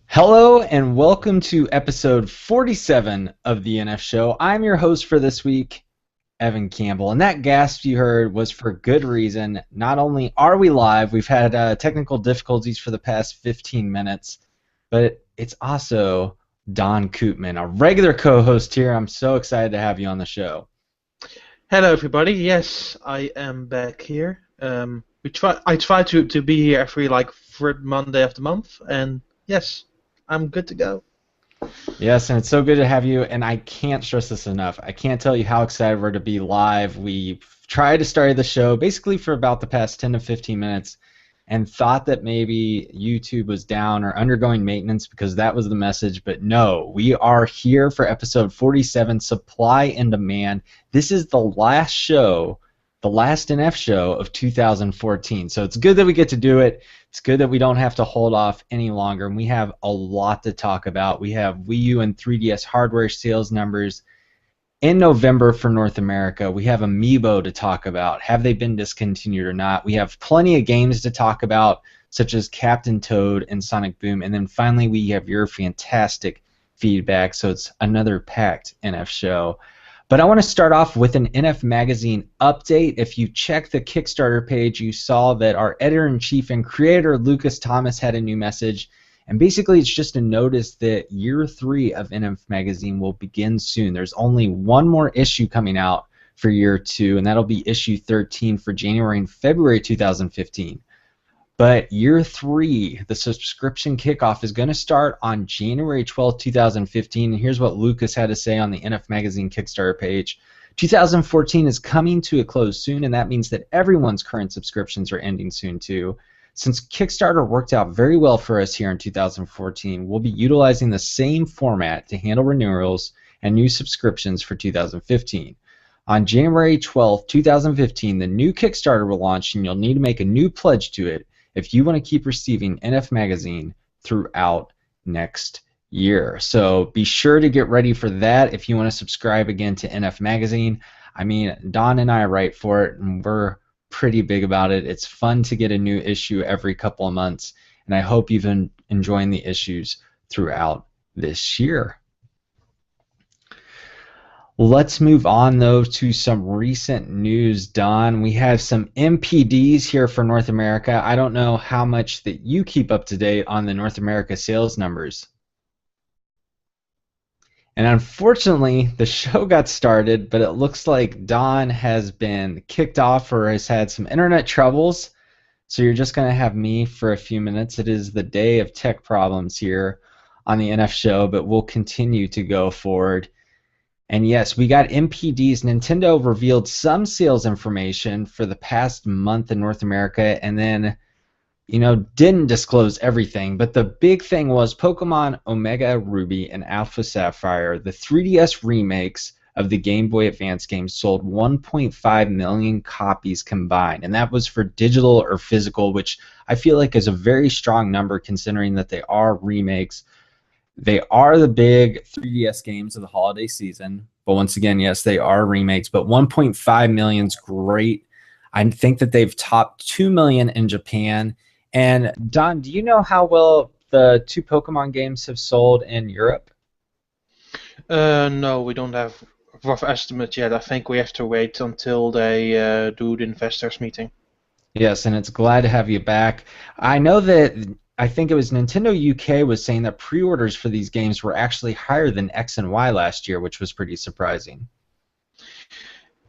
Hello and welcome to episode 47 of the NF Show. I'm your host for this week, Evan Campbell, and that gasp you heard was for good reason. Not only are we live, we've had technical difficulties for the past 15 minutes, but it's also Don Koopman, a regular co-host here. I'm so excited to have you on the show. Hello, everybody. Yes, I am back here. I try to be here every third Monday of the month, and yes, I'm good to go. Yes, and it's so good to have you, and I can't stress this enough. I can't tell you how excited we're to be live. We tried to start the show basically for about the past 10 to 15 minutes and thought that maybe YouTube was down or undergoing maintenance because that was the message, but no, we are here for episode 47, Supply and Demand. This is the last show, the last NF show of 2014, so it's good that we get to do it. It's good that we don't have to hold off any longer, and we have a lot to talk about. We have Wii U and 3DS hardware sales numbers in November for North America. We have amiibo to talk about. Have they been discontinued or not? We have plenty of games to talk about, such as Captain Toad and Sonic Boom. And then finally, we have your fantastic feedback, so it's another packed NF show. But I want to start off with an NF Magazine update. If you check the Kickstarter page, you saw that our editor-in-chief and creator, Lucas Thomas, had a new message. And basically, it's just a notice that year 3 of NF Magazine will begin soon. There's only one more issue coming out for year 2, and that'll be issue 13 for January and February 2015. But year 3, the subscription kickoff, is going to start on January 12th, 2015. And here's what Lucas had to say on the NF Magazine Kickstarter page. 2014 is coming to a close soon, and that means that everyone's current subscriptions are ending soon too. Since Kickstarter worked out very well for us here in 2014, we'll be utilizing the same format to handle renewals and new subscriptions for 2015. On January 12th, 2015, the new Kickstarter will launch, and you'll need to make a new pledge to it if you want to keep receiving NF Magazine throughout next year. So be sure to get ready for that if you want to subscribe again to NF Magazine. I mean, Don and I write for it, and we're pretty big about it. It's fun to get a new issue every couple of months, and I hope you've been enjoying the issues throughout this year. Let's move on, though, to some recent news, Don. We have some MPDs here for North America. I don't know how much that you keep up to date on the North America sales numbers. And unfortunately, the show got started, but it looks like Don has been kicked off or has had some internet troubles. So you're just going to have me for a few minutes. It is the day of tech problems here on the NF show, but we'll continue to go forward. And yes, we got MPDs. Nintendo revealed some sales information for the past month in North America, and then didn't disclose everything, but the big thing was Pokemon Omega Ruby and Alpha Sapphire, the 3DS remakes of the Game Boy Advance games, sold 1.5 million copies combined, and that was for digital or physical, which I feel like is a very strong number considering that they are remakes. They are the big 3DS games of the holiday season, but once again, yes, they are remakes, but 1.5 million is great. I think that they've topped 2 million in Japan. And Don, do you know how well the 2 Pokemon games have sold in Europe? No, we don't have a rough estimate yet. I think we have to wait until they do the investors meeting. Yes, and it's glad to have you back. I know that I think it was Nintendo UK was saying that pre-orders for these games were actually higher than X and Y last year, which was pretty surprising.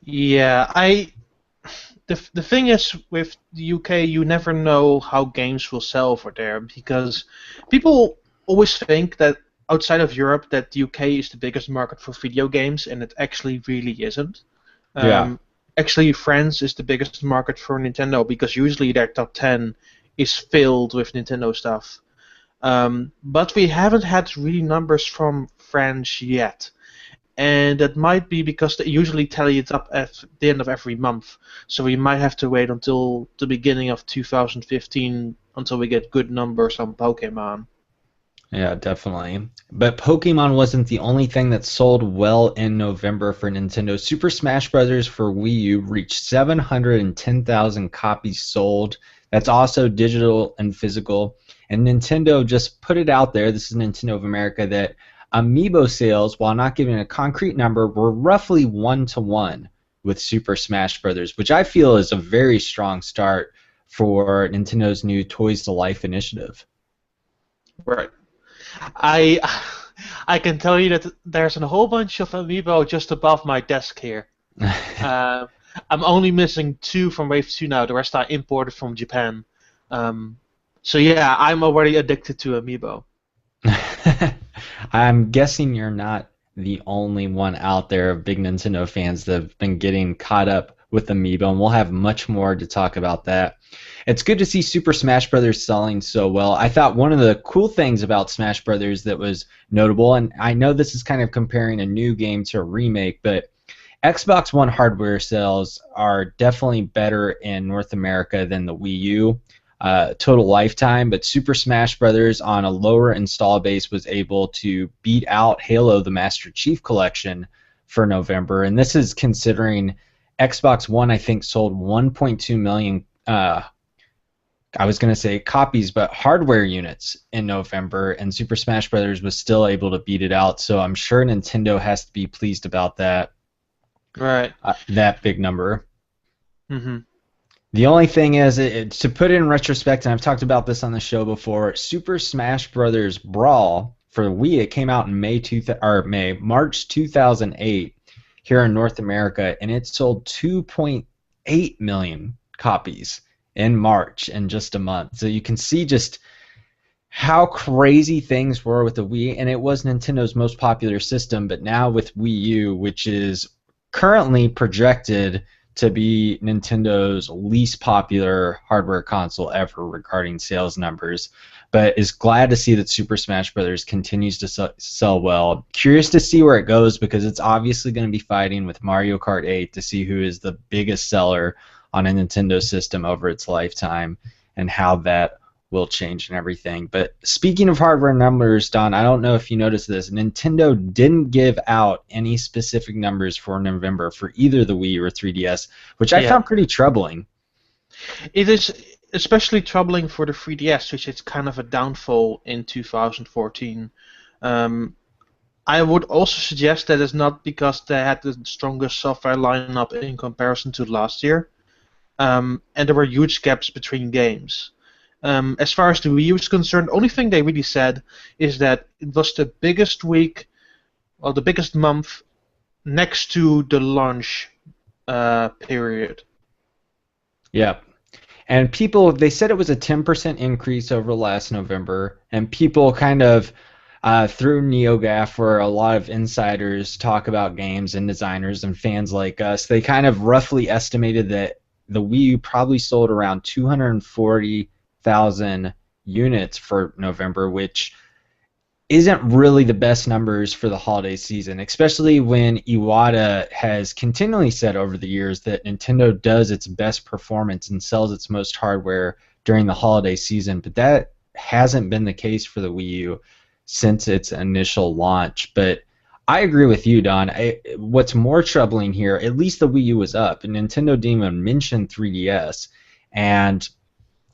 Yeah, the thing is with the UK, you never know how games will sell over there because people always think that outside of Europe that the UK is the biggest market for video games, and it actually really isn't. Yeah. Actually, France is the biggest market for Nintendo because usually their top 10 is filled with Nintendo stuff. But we haven't had really numbers from France yet. And that might be because they usually tally it up at the end of every month. So we might have to wait until the beginning of 2015 until we get good numbers on Pokemon. Yeah, definitely. But Pokemon wasn't the only thing that sold well in November for Nintendo. Super Smash Bros. For Wii U reached 710,000 copies sold. that's also digital and physical. And Nintendo just put it out there. This is Nintendo of America that amiibo sales, while not giving a concrete number, were roughly 1-to-1 with Super Smash Brothers, which I feel is a very strong start for Nintendo's new Toys to Life initiative. Right. I I can tell you that there's a whole bunch of amiibo just above my desk here. Uh, I'm only missing 2 from Wave 2 now. The rest are imported from Japan. So yeah, I'm already addicted to amiibo. I'm guessing you're not the only one out there of big Nintendo fans that have been getting caught up with Amiibo, and we'll have much more to talk about that. It's good to see Super Smash Bros. Selling so well. I thought one of the cool things about Smash Bros. That was notable, and I know this is kind of comparing a new game to a remake, but Xbox One hardware sales are definitely better in North America than the Wii U. Total lifetime, but Super Smash Bros. On a lower install base was able to beat out Halo the Master Chief Collection for November, and this is considering Xbox One, I think, sold 1.2 million, I was going to say copies, but hardware units in November, and Super Smash Bros. Was still able to beat it out, so I'm sure Nintendo has to be pleased about that, Right. that big number. Mm-hmm. The only thing is, to put it in retrospect, and I've talked about this on the show before, Super Smash Bros. Brawl for Wii, it came out in March 2008 here in North America, and it sold 2.8 million copies in March in just a month. So you can see just how crazy things were with the Wii, and it was Nintendo's most popular system, but now with Wii U, which is currently projected to be Nintendo's least popular hardware console ever regarding sales numbers, but is glad to see that Super Smash Bros. Continues to sell well. Curious to see where it goes because it's obviously going to be fighting with Mario Kart 8 to see who is the biggest seller on a Nintendo system over its lifetime and how that will change and everything. But speaking of hardware numbers, Don, I don't know if you noticed this. Nintendo didn't give out any specific numbers for November for either the Wii or 3DS, which I found pretty troubling. It is especially troubling for the 3DS, which is kind of a downfall in 2014. I would also suggest that it's not because they had the strongest software lineup in comparison to last year, and there were huge gaps between games. As far as the Wii U is concerned, the only thing they really said is that it was the biggest week, or the biggest month, next to the launch period. Yeah. And people, they said it was a 10% increase over last November, and people kind of, through NeoGAF, where a lot of insiders talk about games and designers and fans like us, they kind of roughly estimated that the Wii U probably sold around 240,000 units for November, which isn't really the best numbers for the holiday season, especially when Iwata has continually said over the years that Nintendo does its best performance and sells its most hardware during the holiday season, but that hasn't been the case for the Wii U since its initial launch. But I agree with you, Don. What's more troubling here, at least the Wii U was up, and Nintendo didn't even mention 3DS, and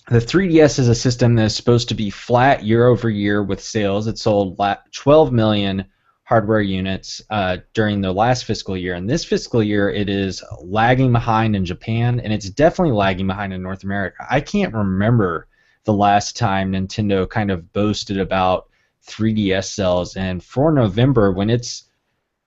the 3DS is a system that is supposed to be flat year over year with sales. It sold 12 million hardware units during the last fiscal year. And this fiscal year, it is lagging behind in Japan, and it's definitely lagging behind in North America. I can't remember the last time Nintendo kind of boasted about 3DS sales. And for November, when it's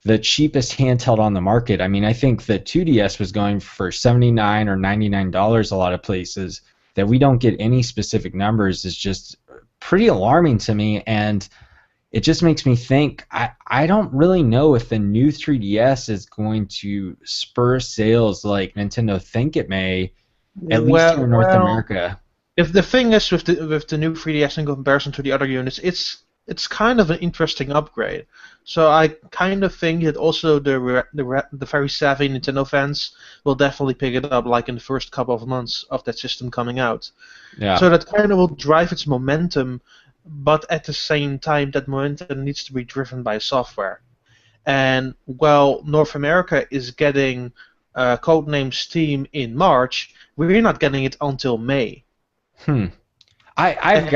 the cheapest handheld on the market, I mean, I think the 2DS was going for $79 or $99 a lot of places. That we don't get any specific numbers is just pretty alarming to me, and it just makes me think I don't really know if the new 3DS is going to spur sales like Nintendo think it may, at least here in North America. If the thing is with the new 3DS in comparison to the other units, it's kind of an interesting upgrade. So I kind of think that also the very savvy Nintendo fans will definitely pick it up, like in the first couple of months of that system coming out. Yeah. So that kind of will drive its momentum, but at the same time, that momentum needs to be driven by software. And while North America is getting Codename Steam in March, we're not getting it until May. Hmm. I've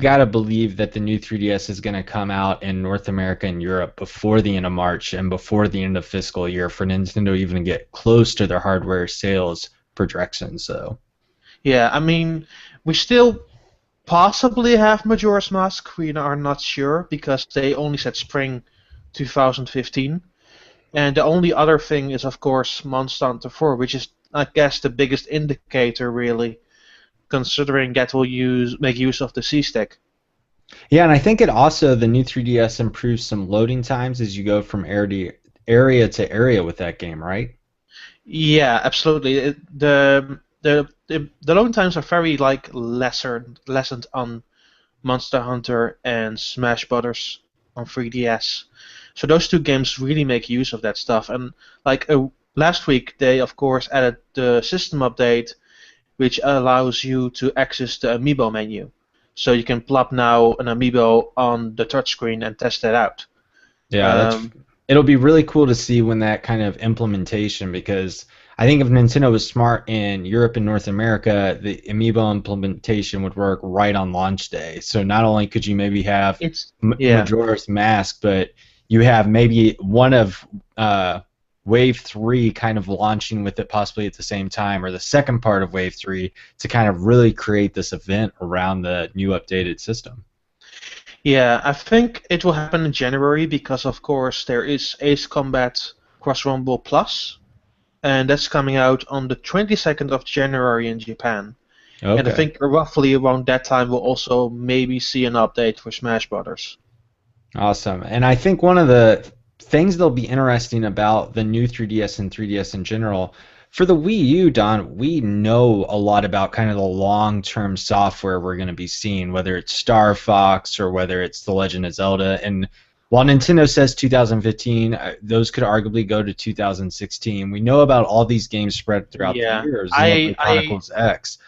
got to believe that the new 3DS is going to come out in North America and Europe before the end of March and before the end of fiscal year for Nintendo even to get close to their hardware sales projections. So Yeah, I mean, we still possibly have Majora's Mask. We are not sure because they only said spring 2015. And the only other thing is, of course, Monster Hunter 4, which is, I guess, the biggest indicator, really, considering that will make use of the C-Stick. yeah, and I think it also the new 3DS improves some loading times as you go from area to area with that game, right? Yeah, absolutely. The loading times are very like lessened on Monster Hunter and Smash Brothers on 3DS. So those two games really make use of that stuff. And like last week, they of course added the system update, which allows you to access the amiibo menu. So you can plop now an amiibo on the touchscreen and test that out. Yeah, Um, it'll be really cool to see when that kind of implementation because I think if Nintendo was smart in Europe and North America, the Amiibo implementation would work right on launch day. So not only could you maybe have it's yeah. Majora's Mask, but you have maybe one of Wave 3 kind of launching with it possibly at the same time, or the second part of Wave 3 to kind of really create this event around the new updated system. Yeah, I think it will happen in January because, of course, there is Ace Combat Cross Rumble Plus, and that's coming out on the 22nd of January in Japan. And I Okay. think roughly around that time we'll also maybe see an update for Smash Brothers. Awesome. And I think one of the things that'll be interesting about the new 3DS and 3DS in general, for the Wii U, Don, we know a lot about kind of the long-term software we're going to be seeing, whether it's Star Fox or whether it's The Legend of Zelda. And while Nintendo says 2015, those could arguably go to 2016. We know about all these games spread throughout the Yeah, year, I Xenoblade I Chronicles X.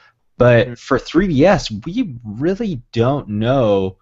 mhm. But for 3DS, we really don't know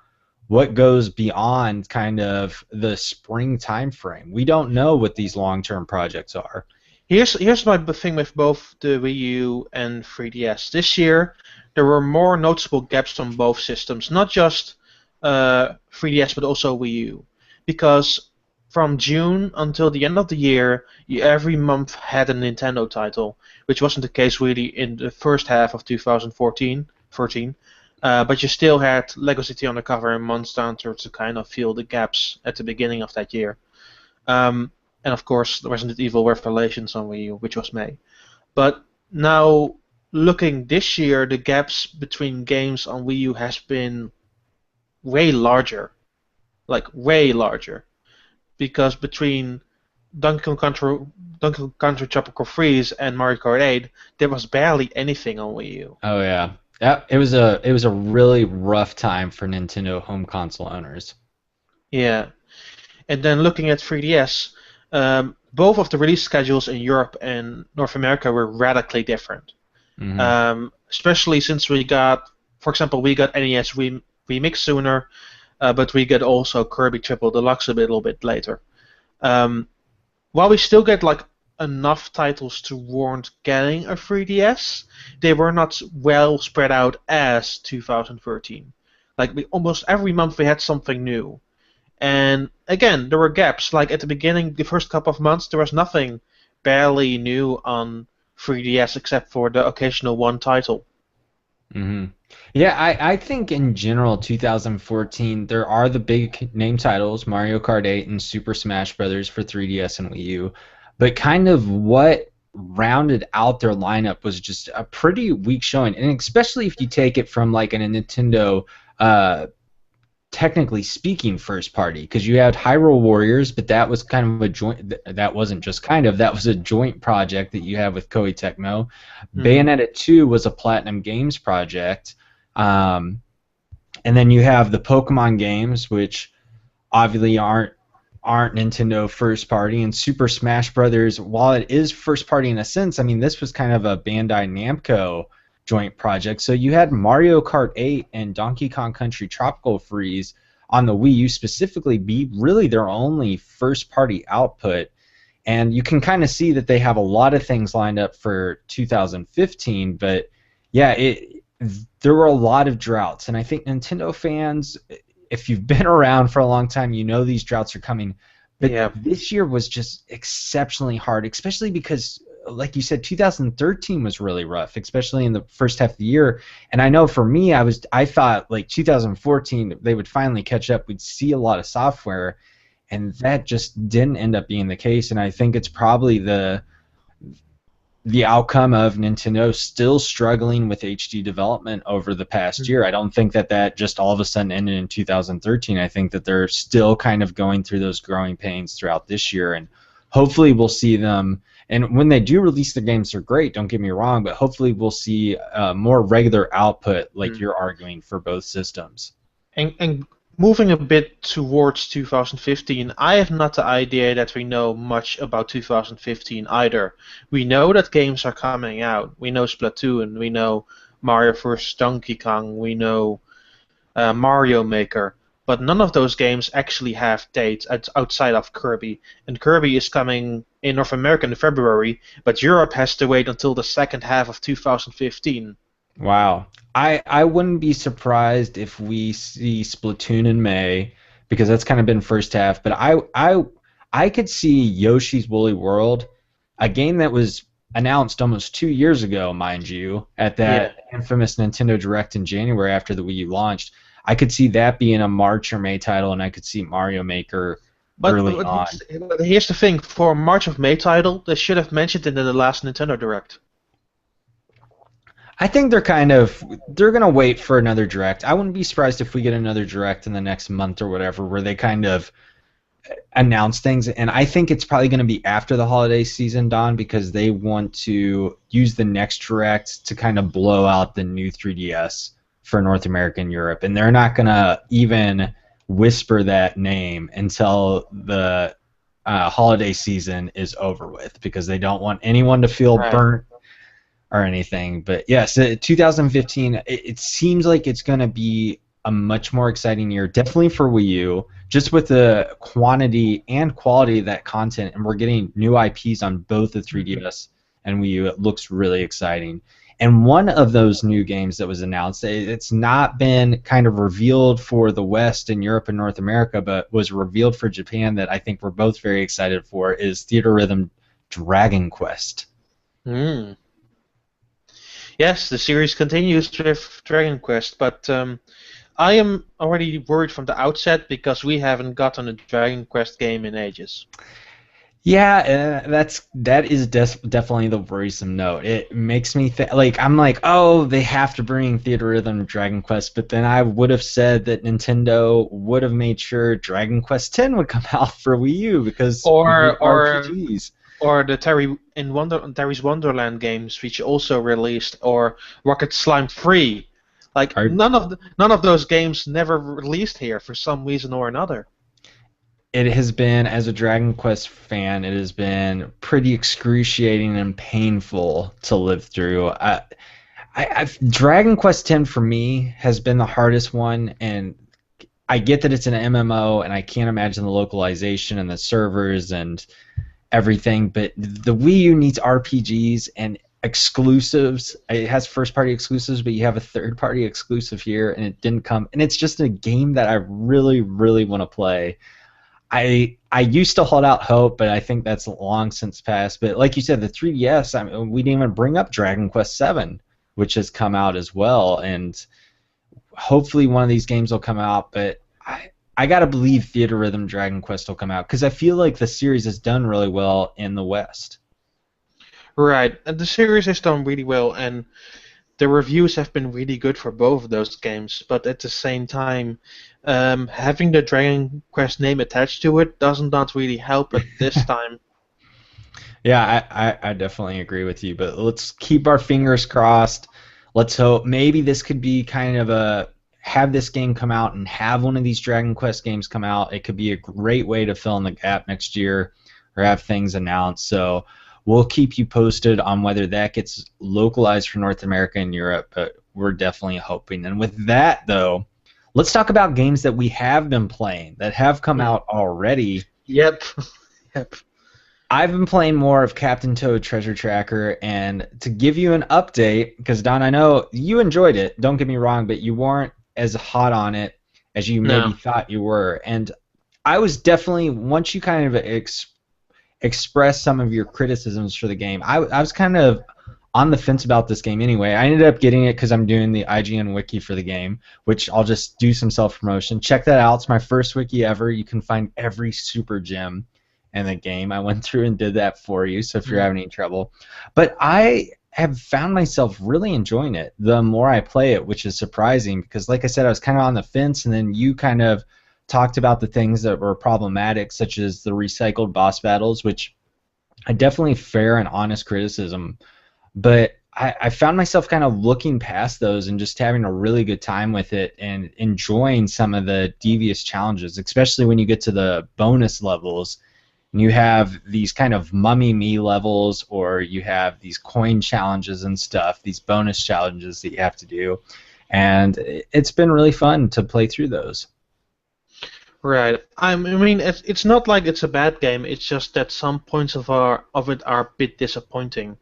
what goes beyond kind of the spring time frame. We don't know what these long-term projects are. Here's my thing with both the Wii U and 3DS. This year there were more noticeable gaps on both systems, not just 3DS but also Wii U, because from June until the end of the year, you every month had a Nintendo title, which wasn't the case really in the first half of 2014, 13. But you still had Lego City Undercover and Monster Hunter to kind of fill the gaps at the beginning of that year. Um, and of course, the Resident Evil Revelations on Wii U, which was May. But now, looking this year, the gaps between games on Wii U has been way larger, like way larger, because between Donkey Kong Country Tropical Freeze and Mario Kart 8, there was barely anything on Wii U. Oh yeah. Yeah, it was a really rough time for Nintendo home console owners. Yeah, and then looking at 3DS, both of the release schedules in Europe and North America were radically different. Hmm. Especially since we got, for example, we got NES Remix sooner, but we got also Kirby Triple Deluxe a little bit later. Um, while we still get like enough titles to warrant getting a 3DS, they were not well spread out as 2013. Like almost every month we had something new. And again, there were gaps. Like at the beginning, the first couple of months, there was nothing barely new on 3DS except for the occasional one title. Hmm. Yeah, I think in general 2014 there are the big name titles Mario Kart 8 and Super Smash Brothers for 3DS and Wii U, but kind of what rounded out their lineup was just a pretty weak showing, and especially if you take it from like a Nintendo uh, technically speaking first party because you had Hyrule Warriors, but that was kind of a joint. That wasn't just kind of, that was a joint project that you have with Koei Tecmo. Hmm. Bayonetta 2 was a Platinum Games project, um, and then you have the Pokemon games, which obviously aren't Nintendo first party, and Super Smash Brothers, while it is first party in a sense, I mean this was kind of a Bandai Namco joint project. So you had Mario Kart 8 and Donkey Kong Country Tropical Freeze on the Wii U specifically be really their only first party output. And you can kind of see that they have a lot of things lined up for 2015, but yeah, there were a lot of droughts, and I think Nintendo fans, if you've been around for a long time, you know these droughts are coming. But Yeah. this year was just exceptionally hard, especially because, like you said, 2013 was really rough, especially in the first half of the year. And I know for me, I thought like 2014 they would finally catch up. We'd see a lot of software, and that just didn't end up being the case. And I think it's probably the outcome of Nintendo still struggling with HD development over the past year. I don't think that just all of a sudden ended in 2013. I think that they're still kind of going through those growing pains throughout this year, and hopefully we'll see them. And when they do release the games, they're great. Don't get me wrong, but hopefully we'll see more regular output, like you're arguing, for both systems. And moving a bit towards 2015, I have not the idea that we know much about 2015 either. We know that games are coming out. We know Splatoon, we know Mario vs. Donkey Kong, we know Mario Maker, but none of those games actually have dates outside of Kirby. And Kirby is coming in North America in February, but Europe has to wait until the second half of 2015. Wow. I wouldn't be surprised if we see Splatoon in May, because that's kind of been first half, but I could see Yoshi's Woolly World, a game that was announced almost 2 years ago, mind you, at that infamous Nintendo Direct in January after the Wii U launched. I could see that being a March or May title, and I could see Mario Maker early on. But here's the thing, for a March of May title, they should have mentioned it in the last Nintendo Direct. I think they're gonna wait for another direct. I wouldn't be surprised if we get another direct in the next month or whatever, where they kind of announce things. And I think it's probably gonna be after the holiday season, Don, because they want to use the next direct to kind of blow out the new 3DS for North America and Europe. And they're not gonna even whisper that name until the holiday season is over with, because they don't want anyone to feel burnt or anything. But yes, 2015, it seems like it's going to be a much more exciting year, definitely for Wii U, just with the quantity and quality of that content, and we're getting new IPs on both the 3DS and Wii U. It looks really exciting. And one of those new games that was announced, it's not been kind of revealed for the West and Europe and North America, but was revealed for Japan, that I think we're both very excited for, is Theatrhythm Dragon Quest. Yes, the series continues with Dragon Quest, but I am already worried from the outset because we haven't gotten a Dragon Quest game in ages. Yeah, that is definitely the worrisome note. It makes me I'm like, oh, they have to bring Theatrhythm Dragon Quest, but then I would have said that Nintendo would have made sure Dragon Quest X would come out for Wii U, because RPGs. Or the Terry's Wonderland games, which also released, or Rocket Slime 3. Like none of those games never released here for some reason or another. It has been, as a Dragon Quest fan, it has been pretty excruciating and painful to live through. Dragon Quest X for me has been the hardest one, and I get that it's an MMO, and I can't imagine the localization and the servers and everything, but the Wii U needs RPGs and exclusives. It has first-party exclusives, but you have a third-party exclusive here, and it didn't come. And it's just a game that I really, really want to play. I used to hold out hope, but I think that's long since passed. But like you said, the 3DS, I mean, we didn't even bring up Dragon Quest VII, which has come out as well, and hopefully one of these games will come out. But I gotta believe Theatrhythm Dragon Quest will come out, because I feel like the series has done really well in the West. Right, and the series has done really well, and the reviews have been really good for both of those games. But at the same time, having the Dragon Quest name attached to it doesn't not really help at this time. Yeah, I definitely agree with you. But let's keep our fingers crossed. Let's hope maybe this could be kind of have this game come out and have one of these Dragon Quest games come out. It could be a great way to fill in the gap next year, or have things announced. So we'll keep you posted on whether that gets localized for North America and Europe, but we're definitely hoping. And with that, though, let's talk about games that we have been playing that have come out already. Yep. I've been playing more of Captain Toad Treasure Tracker, and to give you an update, because Don, I know you enjoyed it, don't get me wrong, but you weren't as hot on it as you maybe No. thought you were. And I was definitely, once you kind of express some of your criticisms for the game, I was kind of on the fence about this game anyway. I ended up getting it because I'm doing the IGN wiki for the game, which I'll just do some self-promotion. Check that out. It's my first wiki ever. You can find every super gem in the game. I went through and did that for you, so if you're having any trouble. But I have found myself really enjoying it the more I play it, which is surprising because, like I said, I was kind of on the fence, and then you kind of talked about the things that were problematic, such as the recycled boss battles, which I definitely fair and honest criticism. But I found myself kind of looking past those and just having a really good time with it and enjoying some of the devious challenges, especially when you get to the bonus levels. And you have these kind of mummy me levels, or you have these coin challenges and stuff, these bonus challenges that you have to do. And it's been really fun to play through those. Right. I mean, it's not like it's a bad game. It's just that some points of it are a bit disappointing.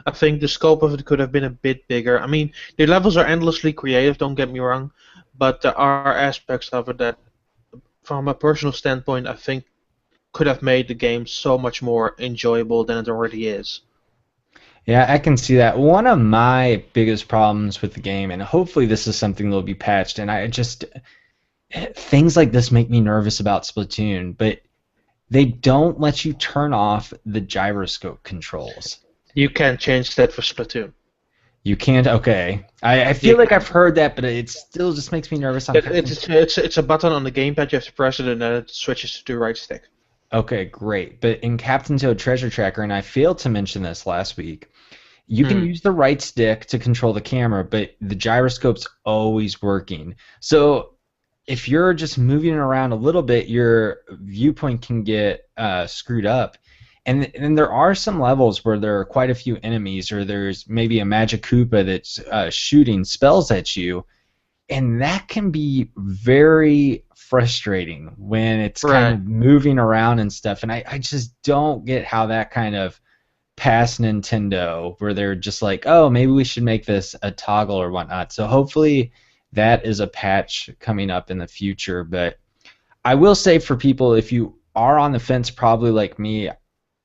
I think the scope of it could have been a bit bigger. I mean, the levels are endlessly creative, don't get me wrong, but there are aspects of it that, from a personal standpoint, I think could have made the game so much more enjoyable than it already is. Yeah, I can see that. One of my biggest problems with the game, and hopefully this is something that'll be patched, and I just things like this make me nervous about Splatoon, but they don't let you turn off the gyroscope controls. You can change that for Splatoon. You can't. Okay, I feel like I've heard that, but it still just makes me nervous. It's a button on the gamepad. You have to press it, and then it switches to the right stick. Okay, great. But in Captain Toad Treasure Tracker, and I failed to mention this last week, you can use the right stick to control the camera, but the gyroscope's always working. So if you're just moving it around a little bit, your viewpoint can get screwed up. And there are some levels where there are quite a few enemies, or there's maybe a Magic Koopa that's shooting spells at you, and that can be very frustrating when it's kind of moving around and stuff. And I just don't get how that kind of past Nintendo, where they're just like, oh, maybe we should make this a toggle or whatnot. So hopefully that is a patch coming up in the future. But I will say for people, if you are on the fence, probably like me,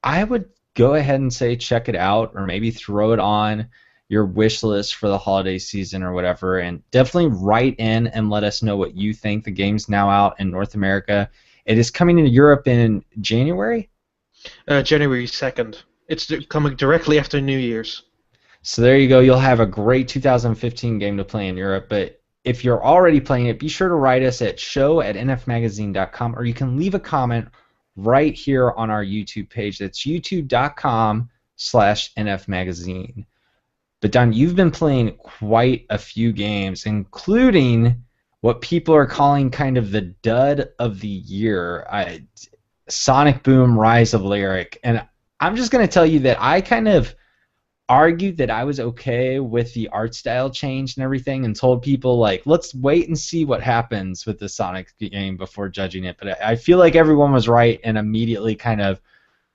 I would go ahead and say check it out, or maybe throw it on your wish list for the holiday season or whatever, and definitely write in and let us know what you think. The game's now out in North America. It is coming to Europe in January? January 2nd. It's coming directly after New Year's. So there you go. You'll have a great 2015 game to play in Europe, but if you're already playing it, be sure to write us at show@nfmagazine.com, or you can leave a comment right here on our YouTube page. That's youtube.com/nfmagazine. But Don, you've been playing quite a few games, including what people are calling kind of the dud of the year, Sonic Boom: Rise of Lyric. And I'm just going to tell you that I kind of argued that I was okay with the art style change and everything, and told people, like, let's wait and see what happens with the Sonic game before judging it. But I feel like everyone was right, and immediately kind of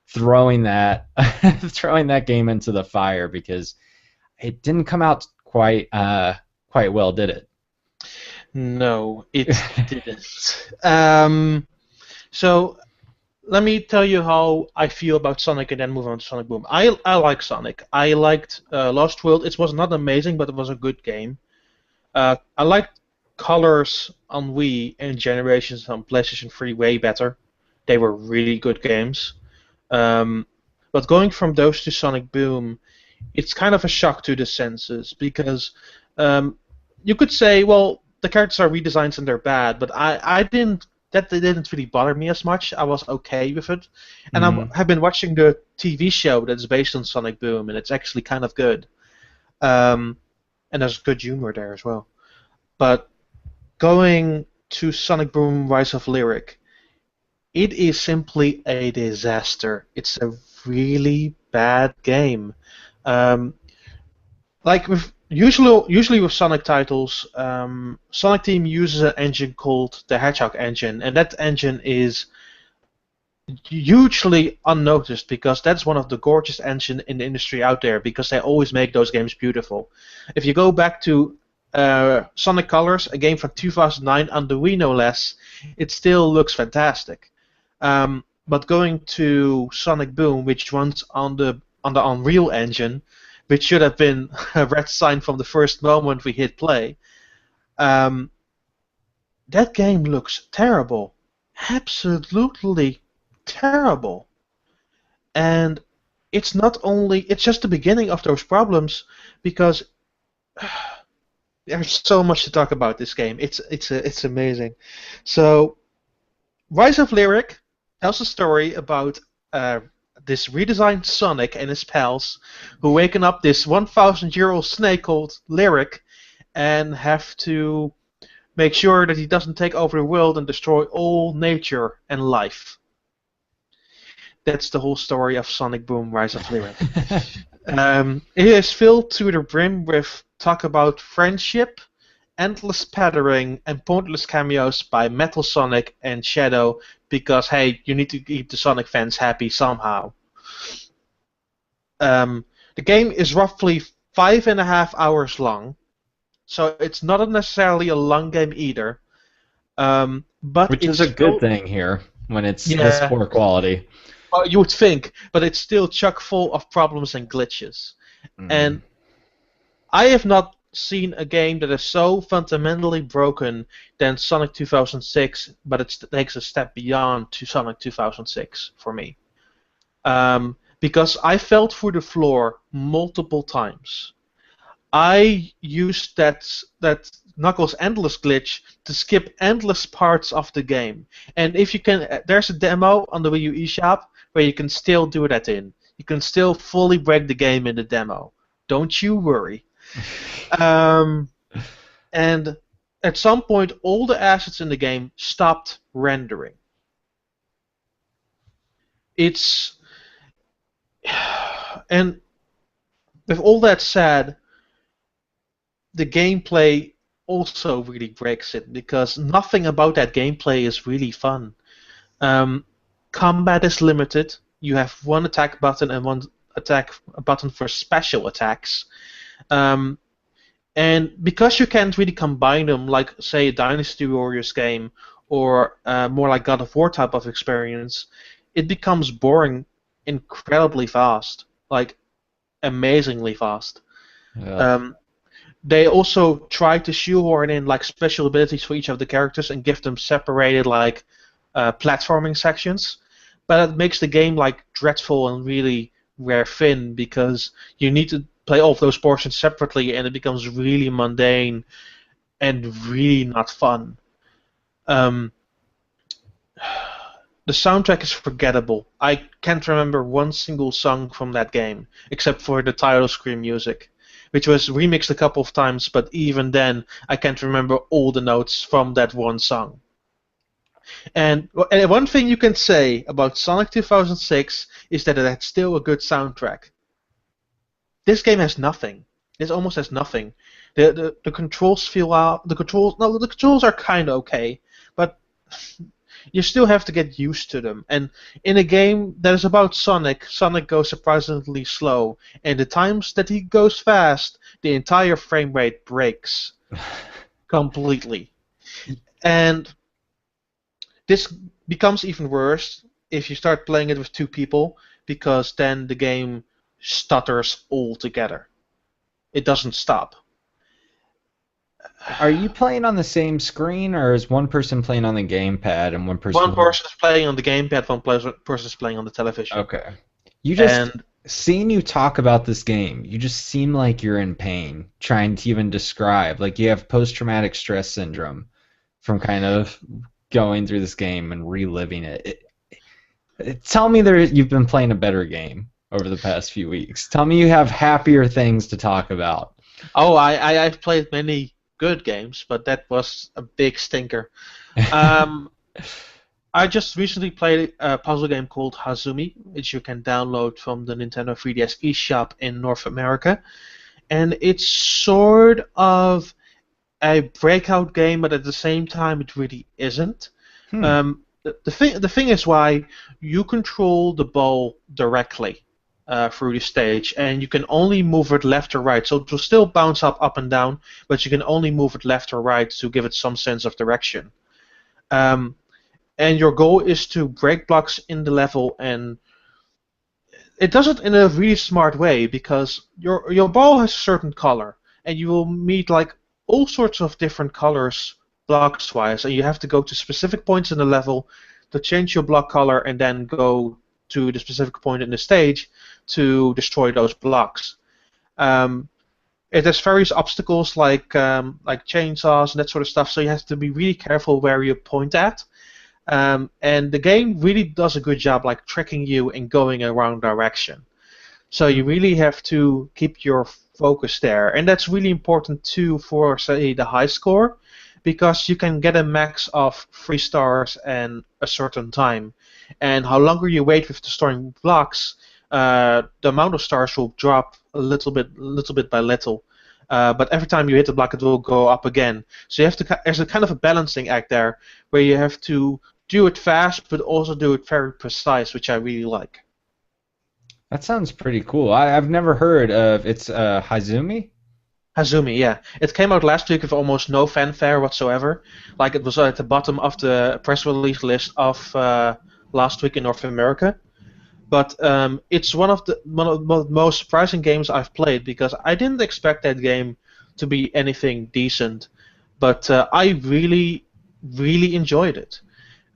throwing that throwing that game into the fire, because it didn't come out quite well, did it? No, it didn't. So let me tell you how I feel about Sonic, and then move on to Sonic Boom. I like Sonic. I liked Lost World. It was not amazing, but it was a good game. I liked Colors on Wii and Generations on PlayStation 3 way better. They were really good games. But going from those to Sonic Boom, it's kind of a shock to the senses, because you could say, well, the characters are redesigned and they're bad, but I didn't. That didn't really bother me as much. I was okay with it, and I have been watching the TV show that's based on Sonic Boom, and it's actually kind of good. And there's good humor there as well. But going to Sonic Boom: Rise of Lyric, it is simply a disaster. It's a really bad game. Like with usually with Sonic titles, Sonic Team uses an engine called the Hedgehog engine, and that engine is hugely unnoticed because that's one of the gorgeous engines in the industry out there because they always make those games beautiful. If you go back to Sonic Colors, a game from 2009 on the Wii no less, it still looks fantastic. But going to Sonic Boom, which runs on the Unreal Engine, which should have been a red sign from the first moment we hit play, that game looks terrible. Absolutely terrible. And it's just the beginning of those problems because there's so much to talk about this game. It's amazing. So Rise of Lyric tells a story about this redesigned Sonic and his pals who waken up this 1,000-year-old snake called Lyric and have to make sure that he doesn't take over the world and destroy all nature and life. That's the whole story of Sonic Boom: Rise of Lyric. It is filled to the brim with talk about friendship, endless pattering, and pointless cameos by Metal Sonic and Shadow because, hey, you need to keep the Sonic fans happy somehow. The game is roughly 5.5 hours long, so it's not necessarily a long game either. But Which is a good thing here when it's this poor quality. Well, you would think, but it's still chock full of problems and glitches. And I have not seen a game that is so fundamentally broken than Sonic 2006, but it takes a step beyond to Sonic 2006 for me. Because I fell through the floor multiple times. I used that Knuckles Endless glitch to skip endless parts of the game. And if you can, there's a demo on the Wii U eShop where you can still do that in. You can still fully break the game in the demo. Don't you worry. And at some point, all the assets in the game stopped rendering. And with all that said, the gameplay also really breaks it because nothing about that gameplay is really fun. Combat is limited. You have one attack button and one attack button for special attacks. And because you can't really combine them like, say, a Dynasty Warriors game or more like God of War type of experience, it becomes boring incredibly fast, like amazingly fast. Yeah. They also try to shoehorn in like special abilities for each of the characters and give them separated like platforming sections, but it makes the game like dreadful and really rare thin because you need to play all of those portions separately and it becomes really mundane and really not fun. The soundtrack is forgettable. I can't remember one single song from that game except for the title screen music, which was remixed a couple of times, but even then I can't remember all the notes from that one song. And one thing you can say about Sonic 2006 is that it had still a good soundtrack. This game has nothing. It almost has nothing. The controls feel out. The controls are kind of okay, but you still have to get used to them. And in a game that is about Sonic, Sonic goes surprisingly slow, and the times that he goes fast, the entire frame rate breaks completely. And this becomes even worse if you start playing it with two people, because then the game stutters altogether. It doesn't stop. Are you playing on the same screen, or is one person playing on the gamepad and one person? One person is playing on the gamepad, one person is playing on the television. Okay. Seeing you talk about this game, you just seem like you're in pain trying to even describe. Like you have post-traumatic stress syndrome from kind of going through this game and reliving it. Tell me you've been playing a better game over the past few weeks. Tell me you have happier things to talk about. Oh, I've played many good games, but that was a big stinker. I just recently played a puzzle game called Hazumi, which you can download from the Nintendo 3DS eShop in North America. And it's sort of a breakout game, but at the same time it really isn't. the thing is why you control the ball directly through the stage, and you can only move it left or right. So it will still bounce up and down, but you can only move it left or right to give it some sense of direction. Um, and your goal is to break blocks in the level, and it does it in a really smart way because your ball has a certain color, and you will meet like all sorts of different colors blocks wise, and you have to go to specific points in the level to change your block color, and then go to the specific point in the stage to destroy those blocks. Um, it has various obstacles like chainsaws and that sort of stuff, so you have to be really careful where you point at. And the game really does a good job like tricking you and going a wrong direction. So you really have to keep your focus there. And that's really important too for, say, the high score, because you can get a max of 3 stars and a certain time. And how longer you wait with destroying blocks, the amount of stars will drop a little bit by little. But every time you hit the block, it will go up again. So you have to. There's a kind of a balancing act there, where you have to do it fast, but also do it very precise, which I really like. That sounds pretty cool. I've never heard of it's Hazumi. Hazumi, yeah. It came out last week with almost no fanfare whatsoever. Like it was at the bottom of the press release list of last week in North America. But it's one of the most surprising games I've played because I didn't expect that game to be anything decent. But I really, really enjoyed it.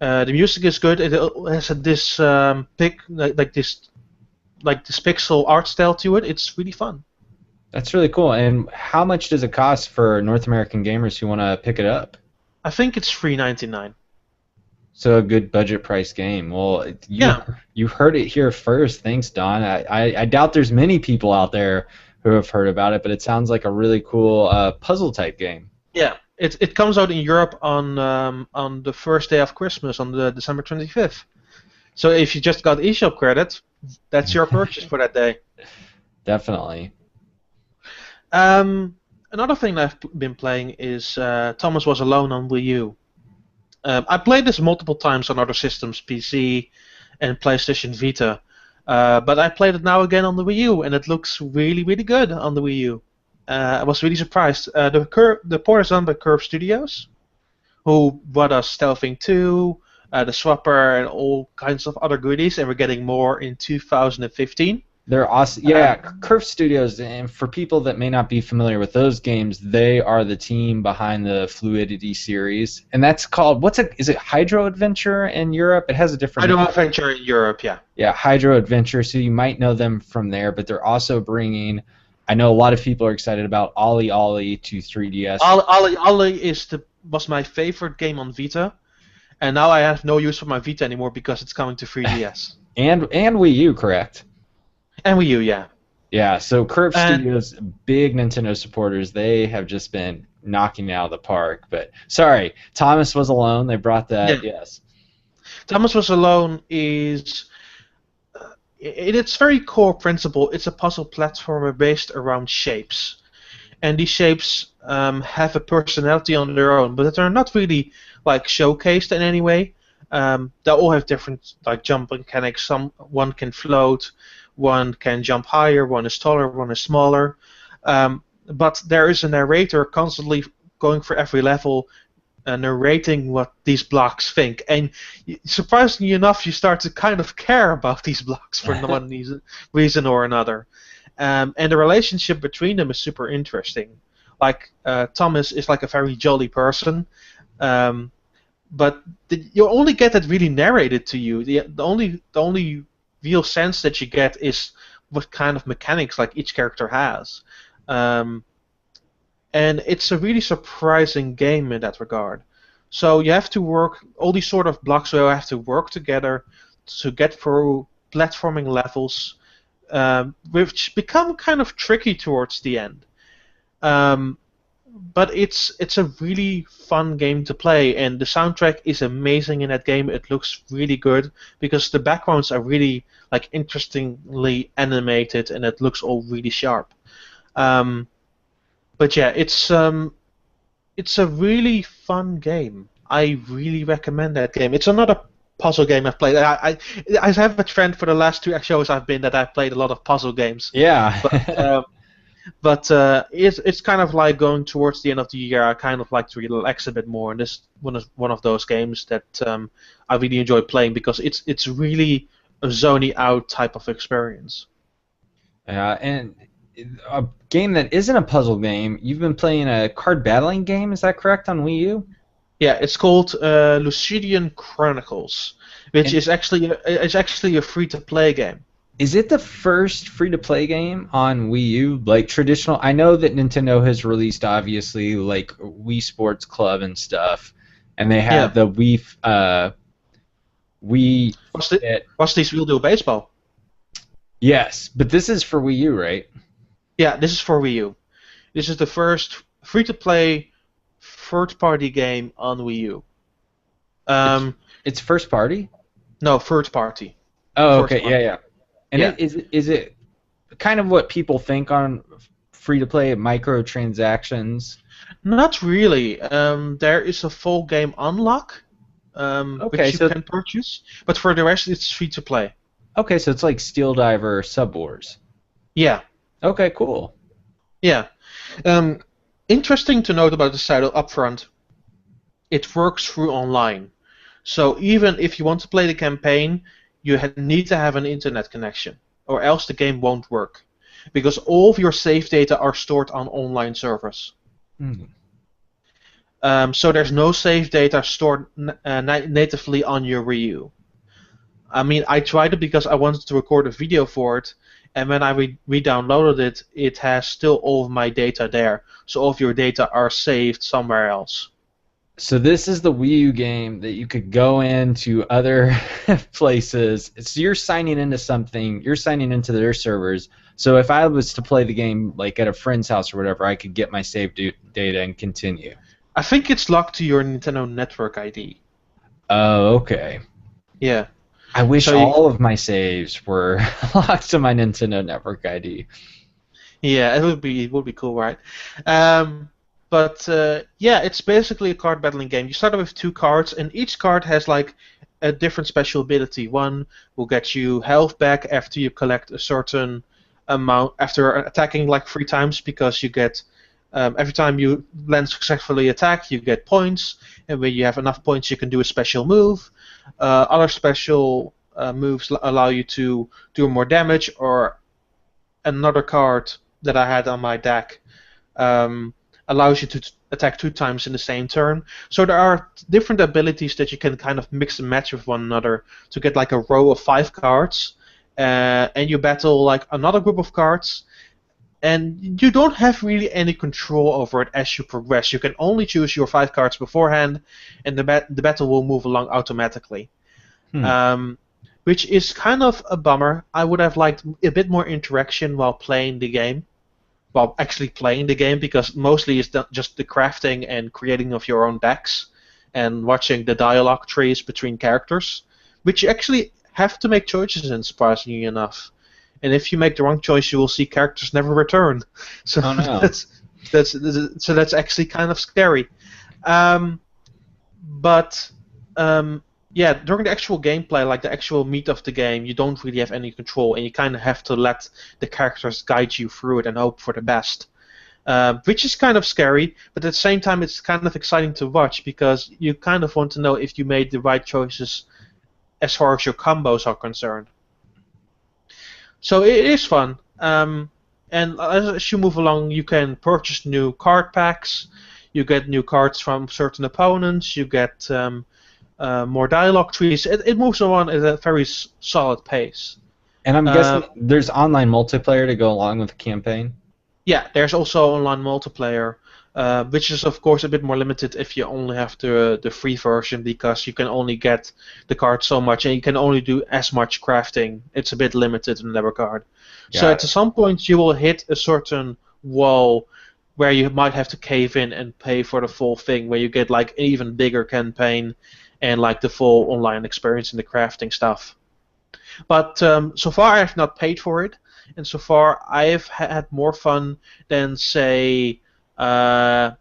The music is good. It has this this pixel art style to it. It's really fun. That's really cool. And how much does it cost for North American gamers who want to pick it up? I think it's $3.99. So a good budget price game. Well, you heard it here first. Thanks, Don. I doubt there's many people out there who have heard about it, but it sounds like a really cool puzzle type game. Yeah, it comes out in Europe on the first day of Christmas, on the December 25th. So if you just got eShop credit, that's your purchase for that day. Definitely. Another thing that I've been playing is Thomas Was Alone on Wii U. I played this multiple times on other systems, PC and PlayStation Vita, but I played it now again on the Wii U, and it looks really, really good on the Wii U. I was really surprised. The port is done by Curve Studios, who brought us Stealthing 2, the Swapper, and all kinds of other goodies, and we're getting more in 2015. They're awesome. Yeah, Curve Studios, and for people that may not be familiar with those games, they are the team behind the Fluidity series, and that's called is it Hydro Adventure in Europe? It has a different Hydro Adventure in Europe, yeah. Yeah, Hydro Adventure. So you might know them from there, but they're also bringing. I know a lot of people are excited about Ollie Ollie to 3DS. Ollie was my favorite game on Vita, and now I have no use for my Vita anymore because it's coming to 3DS. and Wii U, correct? And Wii U, yeah. Yeah, so Curve Studios, big Nintendo supporters, they have just been knocking it out of the park. But sorry, Thomas Was Alone. They brought that. Yeah. Yes. Thomas Was Alone is, in its very core principle, it's a puzzle platformer based around shapes, and these shapes have a personality on their own, but they're not really like showcased in any way. They all have different like jump mechanics. One can float. One can jump higher, one is taller, one is smaller. But there is a narrator constantly going for every level, narrating what these blocks think. And surprisingly enough, you start to kind of care about these blocks for one reason or another. And the relationship between them is super interesting. Like, Thomas is like a very jolly person. But you only get that really narrated to you. The only real sense that you get is what kind of mechanics like each character has, and it's a really surprising game in that regard. So you have to work all these sort of blocks. So you have to work together to get through platforming levels, which become kind of tricky towards the end. But it's a really fun game to play, and the soundtrack is amazing in that game. It looks really good because the backgrounds are really like interestingly animated, and it looks all really sharp. But yeah, it's a really fun game. I really recommend that game. It's another puzzle game I've played. I have a trend for the last two shows I've been that I've played a lot of puzzle games. But Yeah. it's kind of like going towards the end of the year. I kind of like to relax a bit more, and this one of those games that I really enjoy playing because it's really a zony out type of experience. And a game that isn't a puzzle game, you've been playing a card battling game, is that correct, on Wii U? Yeah, it's called Lucidian Chronicles, which And is actually a free-to-play game. is it the first free-to-play game on Wii U? Like traditional, I know that Nintendo has released obviously like Wii Sports Club and stuff, and they Yeah. have the Wii Fit. What's this Wheel Do Baseball? Yes, but this is for Wii U, right? Yeah, this is for Wii U. This is the first free-to-play third-party game on Wii U. It's first party? No, third-party. Oh, First okay, party. yeah. And Yeah. is it kind of what people think on free-to-play microtransactions? Not really. There is a full game unlock, Okay, which you so can purchase, but for the rest, it's free-to-play. okay, so it's like Steel Diver Sub Wars. Yeah. Okay, cool. Yeah. Interesting to note about this title upfront, it works through online. So even if you want to play the campaign, you need to have an internet connection, or else the game won't work, because all of your save data are stored on online servers. Hmm. So there's no save data stored natively on your Wii U. I mean, I tried it because I wanted to record a video for it, and when I re-downloaded it, it has still all of my data there. So all of your data are saved somewhere else. So this is the Wii U game that you could go into other places. So you're signing into something. You're signing into their servers. So if I was to play the game like at a friend's house or whatever, I could get my saved data and continue. I think it's locked to your Nintendo Network ID. Oh, okay. Yeah. I wish So all of my saves were locked to my Nintendo Network ID. Yeah, it would be cool, right? Yeah, it's basically a card battling game. You start with 2 cards, and each card has like a different special ability. One will get you health back after you collect a certain amount after attacking like 3 times, because you get every time you land successfully attack, you get points, and when you have enough points, you can do a special move. Other special moves allow you to do more damage, or another card that I had on my deck allows you to attack 2 times in the same turn. So there are different abilities that you can kind of mix and match with one another to get like a row of 5 cards, and you battle like another group of cards, and you don't have really any control over it as you progress. You can only choose your 5 cards beforehand, and the battle will move along automatically. Which is kind of a bummer. I would have liked a bit more interaction while playing the game. Well, actually playing the game, because mostly it's just the crafting and creating of your own decks and watching the dialogue trees between characters, which you actually have to make choices in, surprisingly enough. And if you make the wrong choice, you will see characters never return. So Oh, no. that's actually kind of scary. Yeah, during the actual gameplay, like the actual meat of the game, you don't really have any control, and you kind of have to let the characters guide you through it and hope for the best. Which is kind of scary, but at the same time, it's kind of exciting to watch, because you kind of want to know if you made the right choices as far as your combos are concerned. So it is fun. And as you move along, you can purchase new card packs, you get new cards from certain opponents, you get more dialogue trees. It moves on at a very solid pace. And I'm guessing there's online multiplayer to go along with the campaign? Yeah, there's also online multiplayer, which is of course a bit more limited if you only have the free version, because you can only get the card so much, and you can only do as much crafting. It's a bit limited in that regard. So at some point you will hit a certain wall where you might have to cave in and pay for the full thing, where you get like an even bigger campaign and like the full online experience in the crafting stuff. But so far I have not paid for it, and so far I've had more fun than, say, the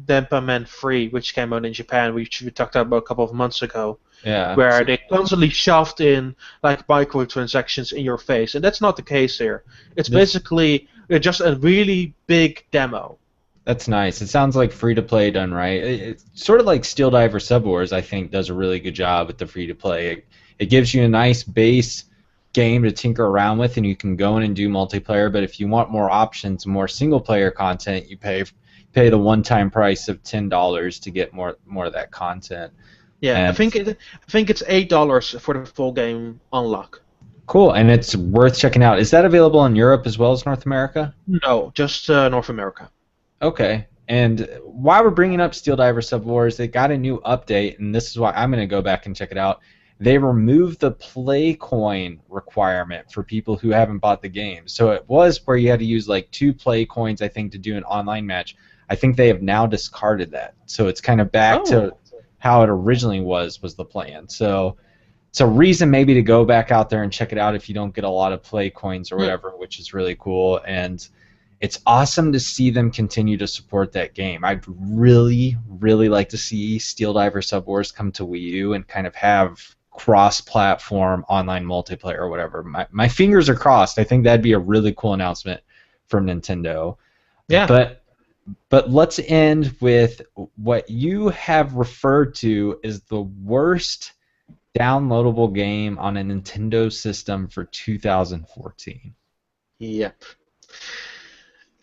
Denpa Man 3, which came out in Japan, which we talked about a couple of months ago, Yeah. where they constantly shoved in like microtransactions in your face, and that's not the case here. It's This basically just a really big demo. That's nice. It sounds like free to play done right. It's sort of like Steel Diver Sub Wars, I think, does a really good job with the free to play. It gives you a nice base game to tinker around with, and you can go in and do multiplayer. But if you want more options, more single player content, you pay the one time price of $10 to get more of that content. Yeah, And I think it's $8 for the full game unlock. cool, and it's worth checking out. Is that available in Europe as well as North America? No, just North America. Okay. And while we're bringing up Steel Diver Sub Wars, they got a new update, and this is why I'm going to go back and check it out. They removed the play coin requirement for people who haven't bought the game. So it was where you had to use like 2 play coins, I think, to do an online match. I think they have now discarded that. So it's kind of back to how it originally was the plan. So it's a reason maybe to go back out there and check it out if you don't get a lot of play coins or whatever, which is really cool. And it's awesome to see them continue to support that game. I'd really, really like to see Steel Diver Sub Wars come to Wii U and kind of have cross-platform online multiplayer or whatever. My fingers are crossed. I think that'd be a really cool announcement from Nintendo. Yeah. But let's end with what you have referred to as the worst downloadable game on a Nintendo system for 2014. Yep.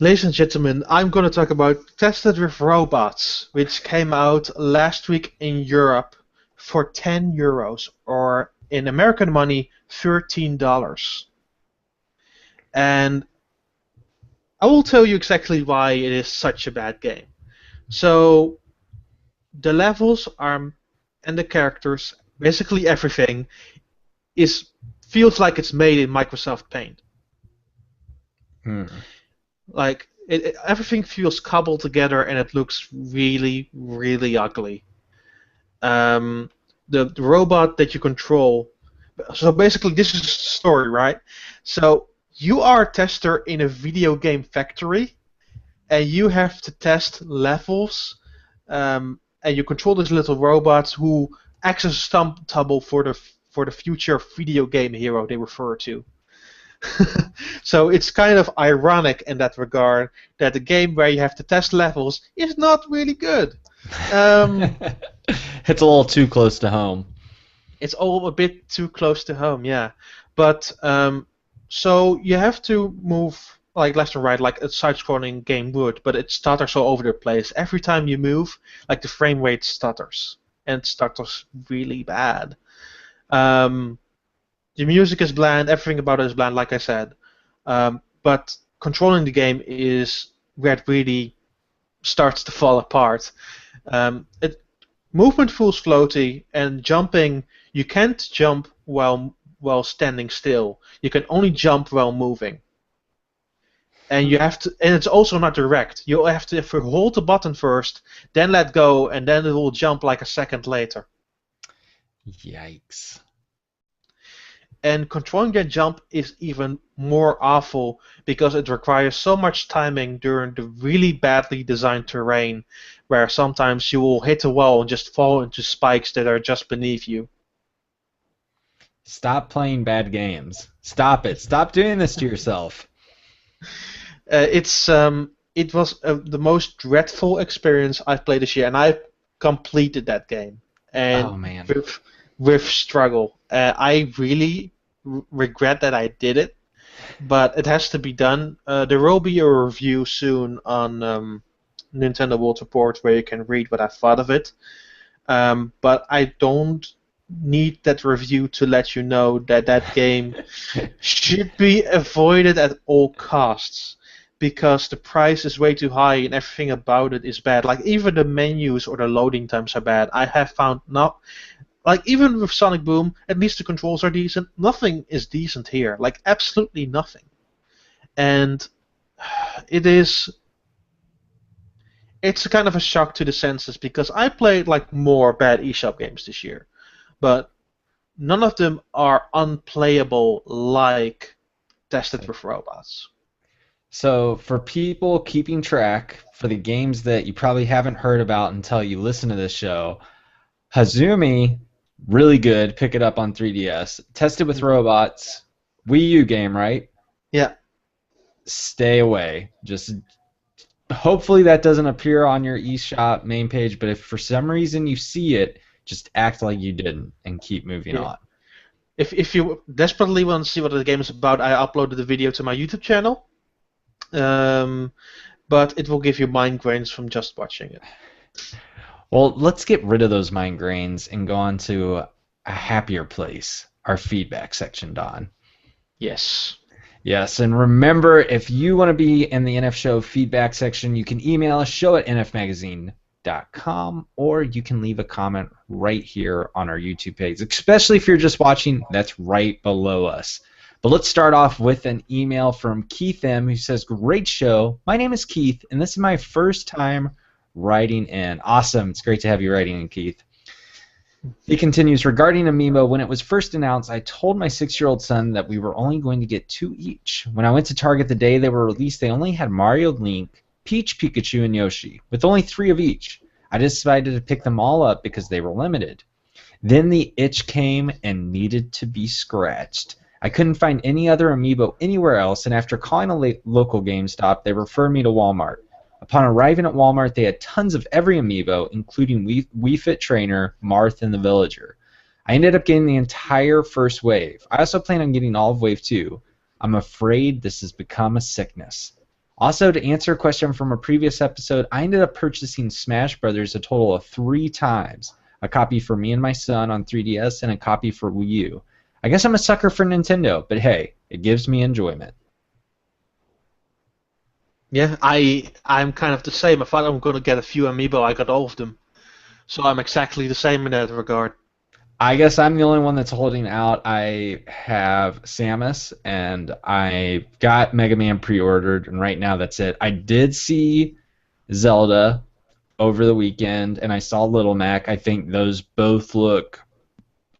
Ladies and gentlemen, I'm going to talk about Tested with Robots, which came out last week in Europe for €10, or in American money, $13. And I will tell you exactly why it is such a bad game. So, the levels are, and the characters, basically everything, feels like it's made in Microsoft Paint. Like, everything feels cobbled together and it looks really, really ugly. The robot that you control. So basically, this is the story, right? So you are a tester in a video game factory, and you have to test levels, and you control these little robots who acts as a stump double for the future video game hero they refer to. So it's kind of ironic in that regard that the game where you have to test levels is not really good. It's a little too close to home. It's all a bit too close to home, yeah. But so you have to move like left and right, like a side-scrolling game would, but it stutters all over the place. Every time you move, like the frame rate stutters, and it stutters really bad. The music is bland, everything about it is bland, like I said. But controlling the game is where it really starts to fall apart. Movement feels floaty, and jumping, you can't jump while standing still. You can only jump while moving. And you have to, and it's also not direct. You have to hold the button first, then let go, and then it will jump like a second later. Yikes. And controlling that jump is even more awful because it requires so much timing during the really badly designed terrain, where sometimes you will hit a wall and just fall into spikes that are just beneath you. Stop playing bad games. Stop it. Stop doing this to yourself. It was the most dreadful experience I've played this year, and I completed that game. And oh man. With struggle. I really regret that I did it, but it has to be done. There will be a review soon on Nintendo World Report where you can read what I thought of it. But I don't need that review to let you know that game should be avoided at all costs, because the price is way too high and everything about it is bad. Like even the menus or the loading times are bad. I have found not. Like, even with Sonic Boom, at least the controls are decent. Nothing is decent here. Like, absolutely nothing. And it's a kind of a shock to the senses, because I played, like, more bad eShop games this year. But none of them are unplayable like Tested with Robots. So for people keeping track, for the games that you probably haven't heard about until you listen to this show, Hazumi, really good. Pick it up on 3DS. Tested with Mhm. Robots, Wii U game, right? Yeah. Stay away. Just hopefully that doesn't appear on your eShop main page, but if for some reason you see it, just act like you didn't and keep moving Yeah. on. If you desperately want to see what the game is about, I uploaded the video to my YouTube channel. Um, but it will give you migraines from just watching it. Well, let's get rid of those migraines and go on to a happier place, our feedback section, Don. Yes. Yes, and remember, if you want to be in the NF Show feedback section, you can email us, show@nfmagazine.com, or you can leave a comment right here on our YouTube page, especially if you're just watching, that's right below us. But let's start off with an email from Keith M., who says, great show. My name is Keith, and this is my first time writing in. Awesome. It's great to have you writing in, Keith. He continues, regarding Amiibo, when it was first announced, I told my 6-year-old son that we were only going to get 2 each. When I went to Target the day they were released, they only had Mario, Link, Peach, Pikachu, and Yoshi, with only 3 of each. I decided to pick them all up because they were limited. Then the itch came and needed to be scratched. I couldn't find any other Amiibo anywhere else, and after calling a local GameStop, they referred me to Walmart. Upon arriving at Walmart, they had tons of every Amiibo, including Wii Fit Trainer, Marth, and the Villager. I ended up getting the entire first wave. I also plan on getting all of Wave 2. I'm afraid this has become a sickness. Also, to answer a question from a previous episode, I ended up purchasing Smash Brothers a total of 3 times. A copy for me and my son on 3DS, and a copy for Wii U. I guess I'm a sucker for Nintendo, but hey, it gives me enjoyment. Yeah, I'm kind of the same. If I'm going to get a few amiibo, I got all of them. So I'm exactly the same in that regard. I guess I'm the only one that's holding out. I have Samus, and I got Mega Man pre-ordered, and right now that's it. I did see Zelda over the weekend, and I saw Little Mac. I think those both look.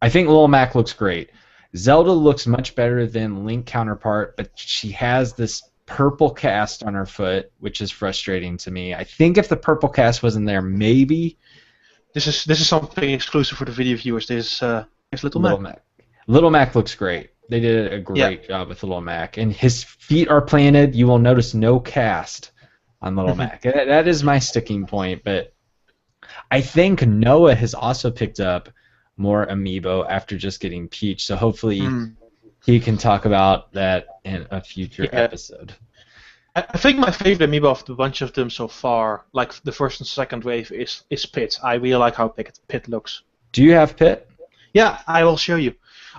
I think Little Mac looks great. Zelda looks much better than Link counterpart, but she has this purple cast on her foot, which is frustrating to me. I think if the purple cast wasn't there, maybe This is something exclusive for the video viewers. There's Little Little Mac. Mac. Little Mac looks great. They did a Yeah. great job with Little Mac, and his feet are planted. You will notice no cast on Little Mac. That is my sticking point. But I think Noah has also picked up more Amiibo after just getting Peach. So hopefully Mm. he can talk about that in a future Yeah. episode. I think my favorite amiibo of the bunch of them so far, like the first and second wave, is Pit. I really like how Pit looks. Do you have Pit? Yeah, I will show you.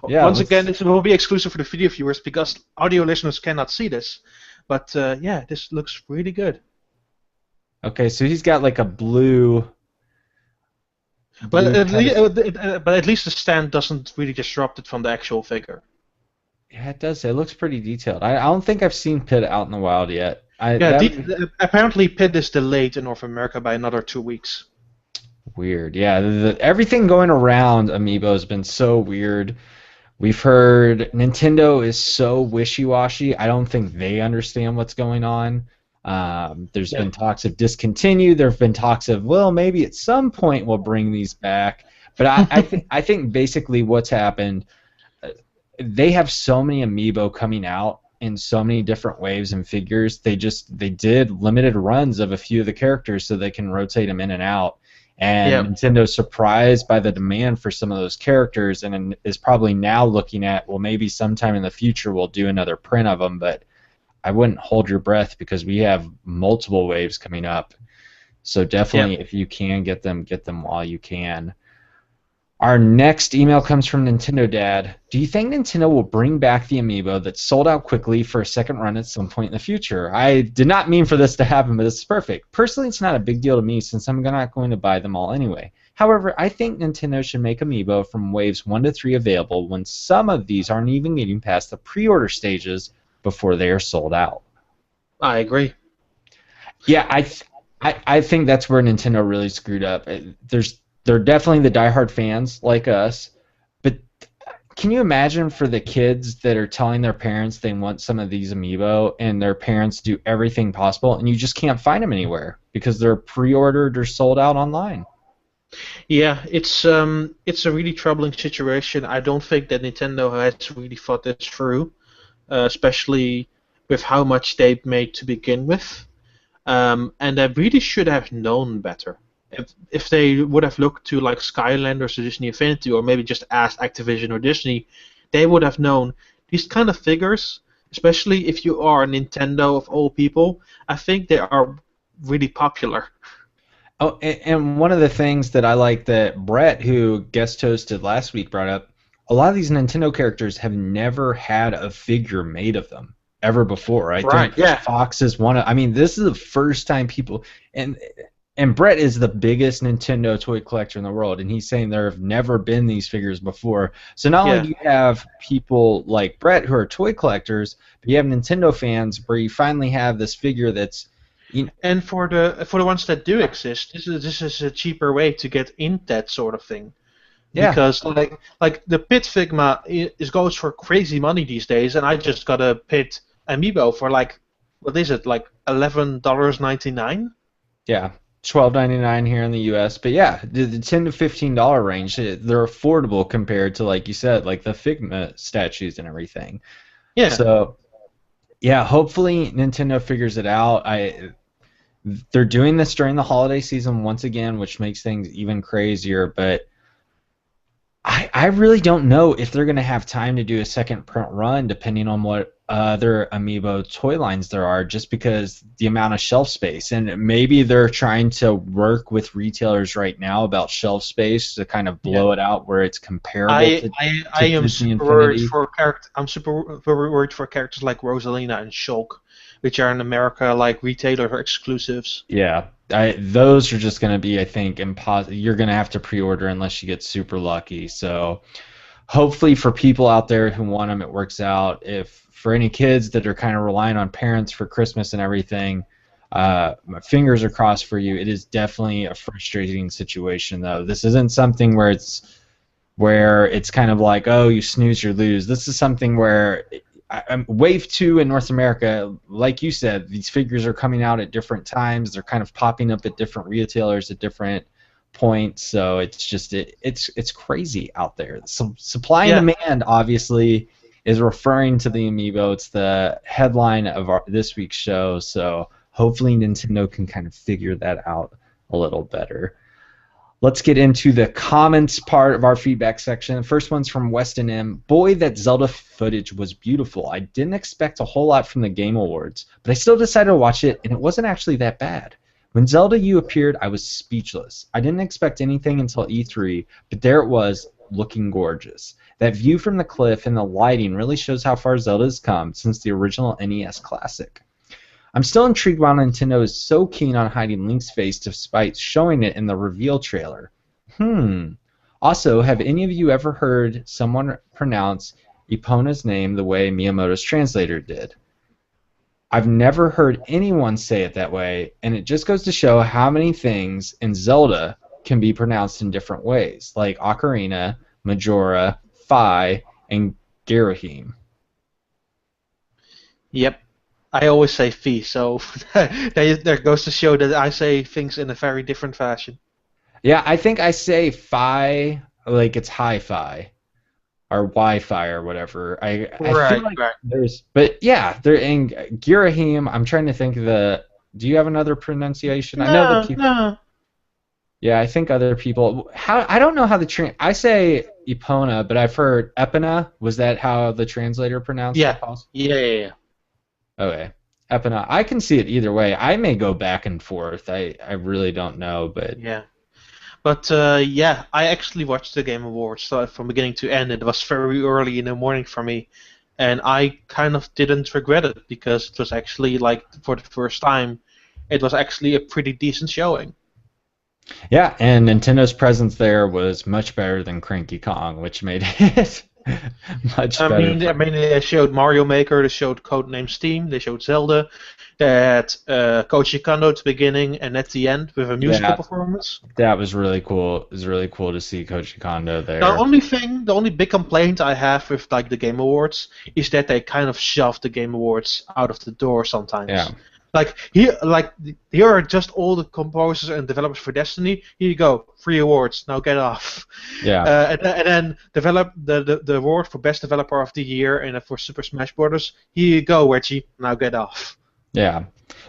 Yeah. Once again, this will be exclusive for the video viewers because audio listeners cannot see this. But yeah, this looks really good. Okay, so he's got like a blue. But kind of- but at least the stand doesn't really disrupt it from the actual figure. Yeah, it does. It looks pretty detailed. I don't think I've seen Pit out in the wild yet. Yeah, apparently Pit is delayed in North America by another 2 weeks. Weird. Yeah, everything going around Amiibo has been so weird. We've heard Nintendo is so wishy-washy. I don't think they understand what's going on. There's been talks of discontinue. There have been talks of, well, maybe at some point we'll bring these back. But I think basically what's happened, they have so many Amiibo coming out in so many different waves and figures. They did limited runs of a few of the characters so they can rotate them in and out. And Nintendo's surprised by the demand for some of those characters and is probably now looking at, well, maybe sometime in the future we'll do another print of them, but I wouldn't hold your breath because we have multiple waves coming up. So definitely, if you can get them while you can. Our next email comes from Nintendo Dad. Do you think Nintendo will bring back the Amiibo that sold out quickly for a second run at some point in the future? I did not mean for this to happen, but this is perfect. Personally, it's not a big deal to me since I'm not going to buy them all anyway. However, I think Nintendo should make Amiibo from waves 1 to 3 available when some of these aren't even getting past the pre-order stages before they are sold out. I agree. Yeah, I think that's where Nintendo really screwed up. They're definitely the diehard fans like us, but can you imagine for the kids that are telling their parents they want some of these amiibo and their parents do everything possible and you just can't find them anywhere because they're pre-ordered or sold out online? Yeah, it's a really troubling situation. I don't think that Nintendo has really thought this through, especially with how much they've made to begin with. And they really should have known better. If they would have looked to like Skylanders or Disney Infinity, or maybe just asked Activision or Disney, they would have known these kind of figures, especially if you are Nintendo of all people. I think they are really popular. Oh, and one of the things that I like that Brett, who guest hosted last week, brought up, a lot of these Nintendo characters have never had a figure made of them ever before. I Right. think Yeah. Fox is one of, I mean, this is the first time people, and and Brett is the biggest Nintendo toy collector in the world, and he's saying there have never been these figures before. So not only Yeah. do you have people like Brett who are toy collectors, but you have Nintendo fans where you finally have this figure that's, you And for the ones that do exist, this is a cheaper way to get in that sort of thing. yeah. Because like the Pit Figma is goes for crazy money these days, and I just got a Pit Amiibo for like what is it like $11.99? Yeah, 12.99 here in the U.S. But yeah, the $10 to $15 range, they're affordable compared to, like you said, like the Figma statues and everything. Yeah, So yeah, hopefully Nintendo figures it out. They're doing this during the holiday season once again, which makes things even crazier. But I really don't know if they're going to have time to do a second print run, depending on what other Amiibo toy lines there are, just because the amount of shelf space. And maybe they're trying to work with retailers right now about shelf space to kind of yeah. blow it out where it's comparable I to am Disney super worried Infinity. for I'm super worried for characters like Rosalina and Shulk, which are in America like retailer exclusives. Yeah, those are just going to be, I think, impossible. You're going to have to pre-order unless you get super lucky. So hopefully for people out there who want them, it works out. If for any kids that are kind of relying on parents for Christmas and everything, my fingers are crossed for you. It is definitely a frustrating situation, though. This isn't something where it's kind of like, oh, you snooze, you lose. This is something where Wave 2 in North America, like you said, these figures are coming out at different times. They're kind of popping up at different retailers at different points. So it's just it's crazy out there. So supply and Yeah, demand obviously is referring to the Amiibo. It's the headline of this week's show. So hopefully Nintendo can kind of figure that out a little better. Let's get into the comments part of our feedback section. The first one's from Weston M. Boy, that Zelda footage was beautiful. I didn't expect a whole lot from the Game Awards, but I still decided to watch it, and it wasn't actually that bad. When Zelda U appeared, I was speechless. I didn't expect anything until E3, but there it was, looking gorgeous. That view from the cliff and the lighting really shows how far Zelda has come since the original NES classic. I'm still intrigued why Nintendo is so keen on hiding Link's face despite showing it in the reveal trailer. Also, have any of you ever heard someone pronounce Epona's name the way Miyamoto's translator did? I've never heard anyone say it that way, and it just goes to show how many things in Zelda can be pronounced in different ways, like Ocarina, Majora, Fi, and Girahim. yep. I always say fee, so that goes to show that I say things in a very different fashion. Yeah, I think I say Fi like it's hi-fi or Wi-Fi or whatever. I feel Right, like right. there's, but yeah, there in Girahim. I'm trying to think of the. Do you have another pronunciation? I know the No, people. no. Yeah, I think other people. How I don't know how I say Epona, but I've heard Epona. Was that how the translator pronounced Yeah, it? Possible? yeah. Okay, Epona. I can see it either way. I may go back and forth. I really don't know, but Yeah. But yeah, I actually watched the Game Awards from beginning to end. It was very early in the morning for me, and I kind of didn't regret it because it was actually like for the first time, it was actually a pretty decent showing. yeah, and Nintendo's presence there was much better than Cranky Kong, which made it Much I better mean, I for me. mean, they showed Mario Maker, they showed Codename Steam, they showed Zelda, they had Koji Kondo at the beginning and at the end with a musical Yeah, performance. that was really cool. It was really cool to see Koji Kondo there. The only big complaint I have with like the Game Awards is that they kind of shove the Game Awards out of the door Yeah, sometimes. Here are just all the composers and developers for Destiny. Here you go, 3 awards. Now get off. yeah, And then develop the award for best developer of the year and for Super Smash Bros. Here you go, Reggie. Now get off. yeah.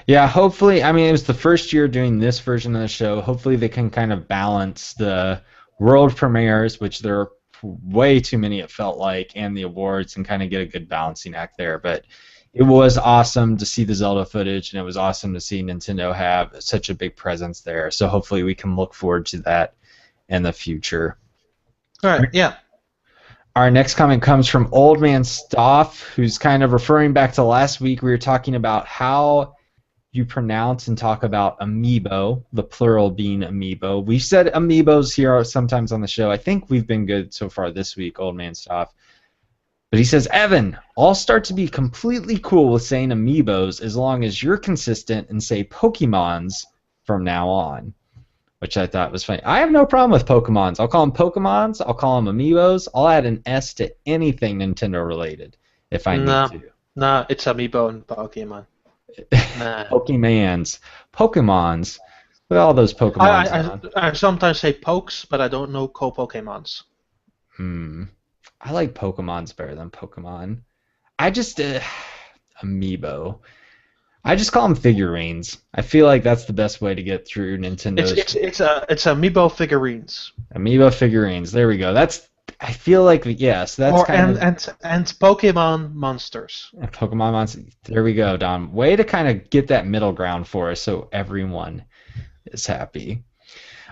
Yeah, hopefully, I mean, it was the first year doing this version of the show. Hopefully, they can kind of balance the world premieres, which there are way too many, it felt like, and the awards, and kind of get a good balancing act there. But it was awesome to see the Zelda footage, and it was awesome to see Nintendo have such a big presence there. So hopefully, we can look forward to that in the future. All right, yeah. Our next comment comes from Old Man Stoff, who's kind of referring back to last week. We were talking about how you pronounce and talk about amiibo, the plural being amiibo. We've said amiibos here sometimes on the show. I think we've been good so far this week, Old Man Stoff. But he says, Evan, I'll start to be completely cool with saying amiibos as long as you're consistent and say Pokemons from now on, which I thought was funny. I have no problem with Pokemons. I'll call them Pokemons. I'll call them amiibos. I'll add an S to anything Nintendo related if I need to. No, it's Amiibo and Pokemon. Nah. Pokemons. Look at all those Pokemons. I sometimes say pokes, but I don't know Pokemons. I like Pokemons better than Pokemon. I just amiibo. I just call them figurines. I feel like that's the best way to get through Nintendo's. It's Amiibo figurines. Amiibo figurines. There we go. I feel like yes. That's and Pokemon monsters. Pokemon monsters. There we go, Daan. Way to kind of get that middle ground for us, so everyone is happy.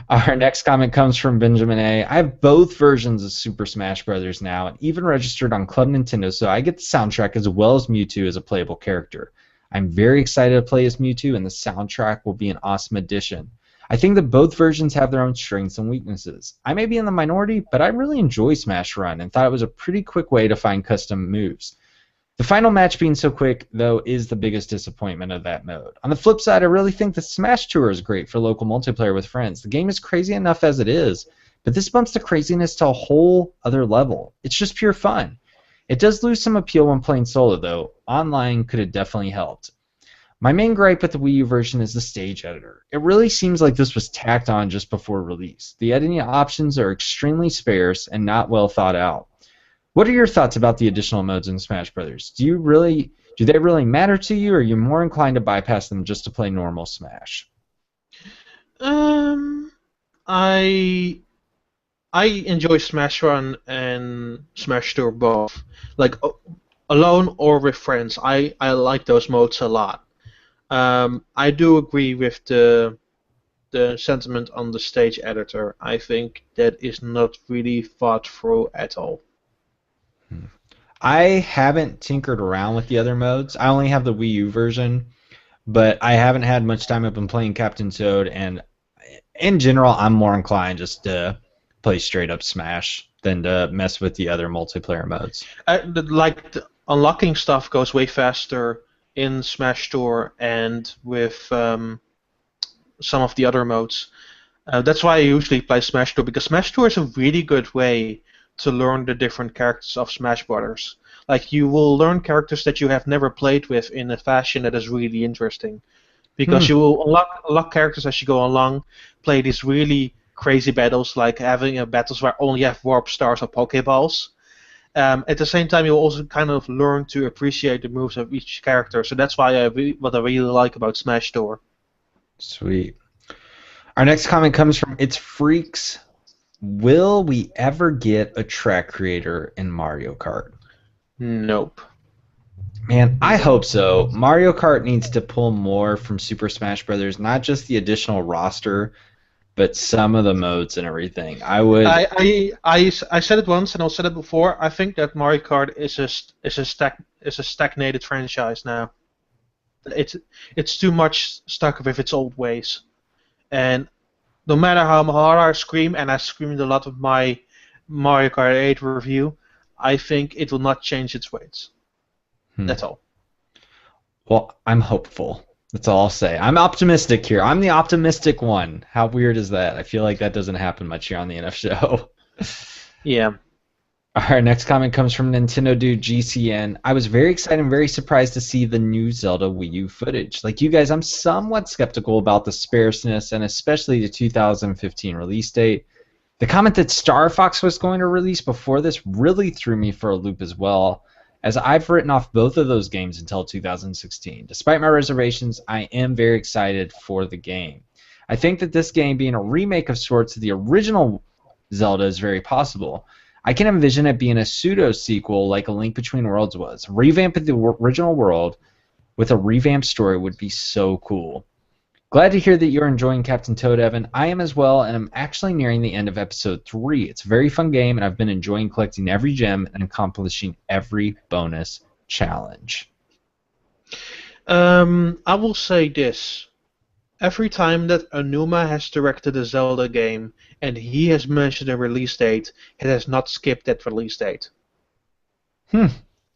Our next comment comes from Benjamin A. I have both versions of Super Smash Bros. Now, and even registered on Club Nintendo, so I get the soundtrack as well as Mewtwo as a playable character. I'm very excited to play as Mewtwo, and the soundtrack will be an awesome addition. I think that both versions have their own strengths and weaknesses. I may be in the minority, but I really enjoy Smash Run and thought it was a pretty quick way to find custom moves. The final match being so quick, though, is the biggest disappointment of that mode. On the flip side, I really think the Smash Tour is great for local multiplayer with friends. The game is crazy enough as it is, but this bumps the craziness to a whole other level. It's just pure fun. It does lose some appeal when playing solo, though. Online could have definitely helped. My main gripe with the Wii U version is the stage editor. It really seems like this was tacked on just before release. The editing options are extremely sparse and not well thought out. What are your thoughts about the additional modes in Smash Bros? Do they really matter to you, or are you more inclined to bypass them just to play normal Smash? I enjoy Smash Run and Smash Tour both. Like alone or with friends, I like those modes a lot. I do agree with the sentiment on the stage editor. I think that is not really thought through at all. I haven't tinkered around with the other modes. I only have the Wii U version, but I haven't had much time. I've been playing Captain Toad, and in general, I'm more inclined just to play straight up Smash than to mess with the other multiplayer modes. Unlocking stuff goes way faster in Smash Tour and with some of the other modes. That's why I usually play Smash Tour, because Smash Tour is a really good way to learn the different characters of Smash Brothers. Like, you will learn characters that you have never played with in a fashion that is really interesting, because you will unlock characters as you go along, play these really crazy battles, like having battles where only have warp stars or Pokeballs. At the same time, you'll also kind of learn to appreciate the moves of each character. So that's why what I really like about Smash Tour. Sweet. Our next comment comes from It's Freaks. Will we ever get a track creator in Mario Kart? Nope. Man, I hope so. Mario Kart needs to pull more from Super Smash Bros., not just the additional roster, but some of the modes and everything. I said it once and I'll say it before. I think that Mario Kart is a stagnated franchise now. It's too much stuck with its old ways, and no matter how hard I scream, and I screamed a lot of my Mario Kart 8 review, I think it will not change its ways. That's all. Well, I'm hopeful. That's all I'll say. I'm optimistic here. I'm the optimistic one. How weird is that? I feel like that doesn't happen much here on the NF show. Yeah. Our next comment comes from Nintendo Dude GCN. I was very excited and very surprised to see the new Zelda Wii U footage. Like you guys, I'm somewhat skeptical about the sparseness and especially the 2015 release date. The comment that Star Fox was going to release before this really threw me for a loop as well, as I've written off both of those games until 2016. Despite my reservations, I am very excited for the game. I think that this game being a remake of sorts of the original Zelda is very possible. I can envision it being a pseudo-sequel like A Link Between Worlds was. Revamping the original world with a revamped story would be so cool. Glad to hear that you're enjoying Captain Toad, Evan. I am as well, and I'm actually nearing the end of Episode 3. It's a very fun game, and I've been enjoying collecting every gem and accomplishing every bonus challenge. I will say this. Every time that Aonuma has directed a Zelda game and he has mentioned a release date, it has not skipped that release date.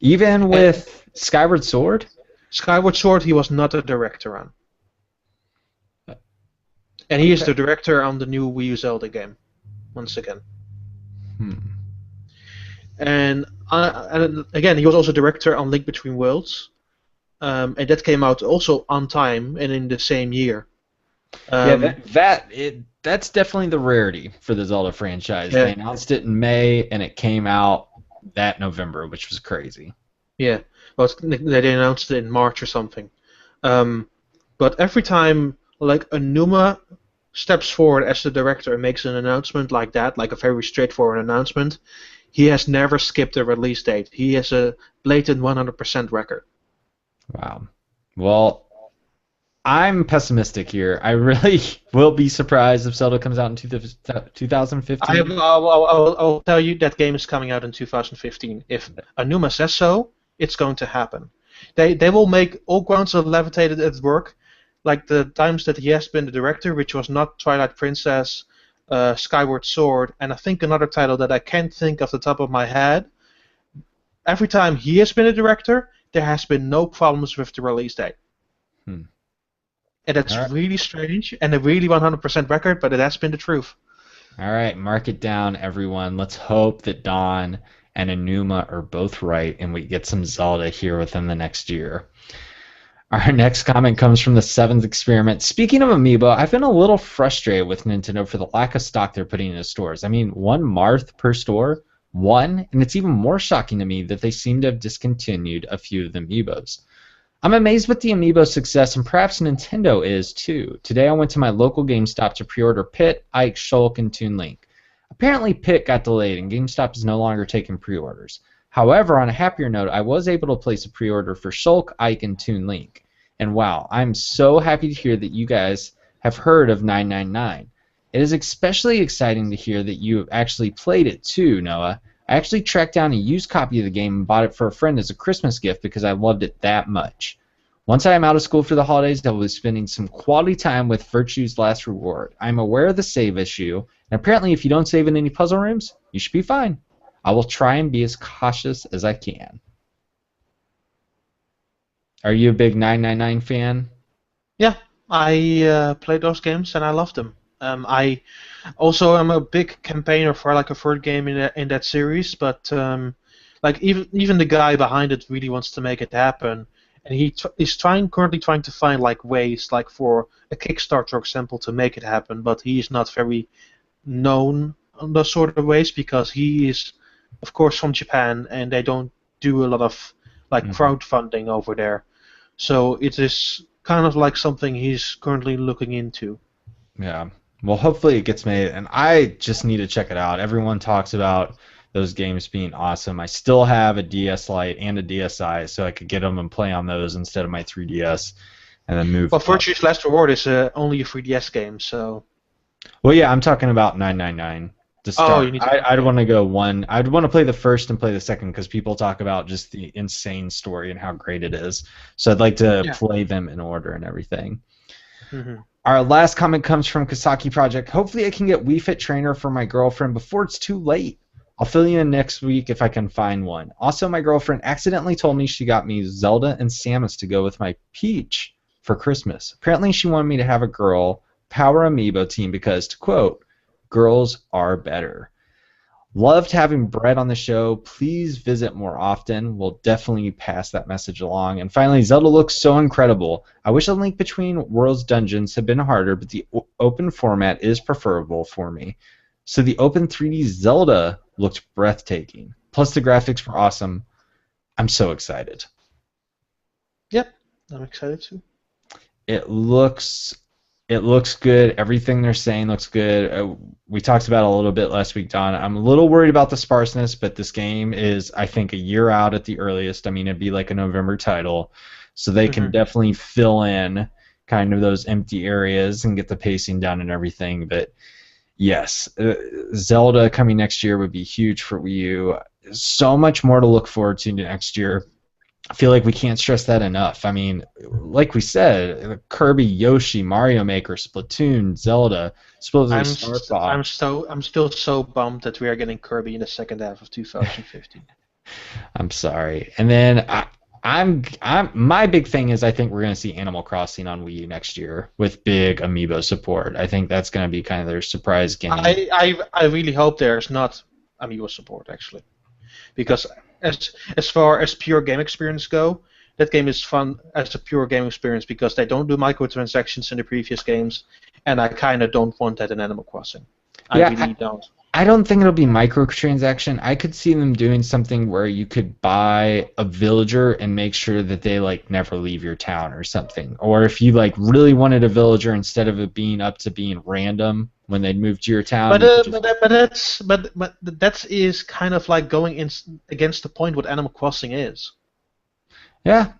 Even with Skyward Sword? Skyward Sword he was not a director on. And he is the director on the new Wii U Zelda game, once again. And again, he was also director on Link Between Worlds, and that came out also on time and in the same year. That's definitely the rarity for the Zelda franchise. Yeah. They announced it in May, and it came out that November, which was crazy. Yeah, well, they announced it in March or something. But every time, like, Aonuma steps forward as the director and makes an announcement like that, like a very straightforward announcement, he has never skipped a release date. He has a blatant 100% record. Wow. Well, I'm pessimistic here. I really will be surprised if Zelda comes out in 2015. I'll tell you that game is coming out in 2015. If Aonuma says so, it's going to happen. They will make all grounds of Levitated at work, like the times that he has been the director, which was not Twilight Princess, Skyward Sword, and I think another title that I can't think off the top of my head. Every time he has been a director, there has been no problems with the release date. And that's really strange, and a really 100% record, but it has been the truth. All right, mark it down, everyone. Let's hope that Daan and Aonuma are both right, and we get some Zelda here within the next year. Our next comment comes from the Seventh Experiment. Speaking of Amiibo, I've been a little frustrated with Nintendo for the lack of stock they're putting in the stores. I mean, 1 Marth per store? 1? And it's even more shocking to me that they seem to have discontinued a few of the Amiibos. I'm amazed with the Amiibo success, and perhaps Nintendo is too. Today I went to my local GameStop to pre-order Pit, Ike, Shulk, and Toon Link. Apparently Pit got delayed, and GameStop is no longer taking pre-orders. However, on a happier note, I was able to place a pre-order for Shulk, Ike, and Toon Link. And wow, I'm so happy to hear that you guys have heard of 999. It is especially exciting to hear that you have actually played it too, Noah. I actually tracked down a used copy of the game and bought it for a friend as a Christmas gift because I loved it that much. Once I am out of school for the holidays, I will be spending some quality time with Virtue's Last Reward. I'm aware of the save issue, and apparently if you don't save in any puzzle rooms, you should be fine. I will try and be as cautious as I can. Are you a big 999 fan? Yeah, I played those games and I loved them. I also am a big campaigner for like a third game in that series, but like even the guy behind it really wants to make it happen, and he's currently trying to find like ways, like for a Kickstarter, for example, to make it happen. But he is not very known on those sort of ways because he is, of course, from Japan, and they don't do a lot of like crowdfunding over there. So it is kind of like something he's currently looking into. Yeah. Well, hopefully it gets made, and I just need to check it out. Everyone talks about those games being awesome. I still have a DS Lite and a DSi, so I could get them and play on those instead of my 3DS, and then move. Well, Virtue's Last Reward is only a 3DS game, so. Well, yeah, I'm talking about 999. To start. Oh, you need to. I'd want to go one. I'd want to play the first and play the second because people talk about just the insane story and how great it is. So I'd like to play them in order and everything. Our last comment comes from Kasaki Project. Hopefully I can get Wii Fit Trainer for my girlfriend before it's too late. I'll fill you in next week if I can find one. Also, my girlfriend accidentally told me she got me Zelda and Samus to go with my Peach for Christmas. Apparently, she wanted me to have a girl power amiibo team because, to quote, girls are better. Loved having Brett on the show. Please visit more often. We'll definitely pass that message along. And finally, Zelda looks so incredible. I wish a link between Worlds dungeons had been harder, but the open format is preferable for me. So the open 3D Zelda looked breathtaking. Plus the graphics were awesome. I'm so excited. Yep, I'm excited too. It looks good. Everything they're saying looks good. We talked about it a little bit last week, Don. I'm a little worried about the sparseness, but this game is, I think, a year out at the earliest. I mean, it'd be like a November title, so they can definitely fill in kind of those empty areas and get the pacing down and everything. But yes, Zelda coming next year would be huge for Wii U. So much more to look forward to next year. I feel like we can't stress that enough. I mean, like we said, Kirby, Yoshi, Mario Maker, Splatoon, Zelda, supposedly Star Fox. I'm still so bummed that we are getting Kirby in the second half of 2015. I'm sorry. And then I'm my big thing is I think we're going to see Animal Crossing on Wii U next year with big amiibo support. I think that's going to be kind of their surprise game. I really hope there's not amiibo support actually, because as far as pure game experience go, that game is fun as a pure game experience because they don't do microtransactions in the previous games, and I kind of don't want that in Animal Crossing. I really don't. I don't think it'll be microtransaction. I could see them doing something where you could buy a villager and make sure that they like never leave your town or something. Or if you like really wanted a villager, instead of it being up to being random when they move to your town. But that is kind of like going against the point what Animal Crossing is. Yeah,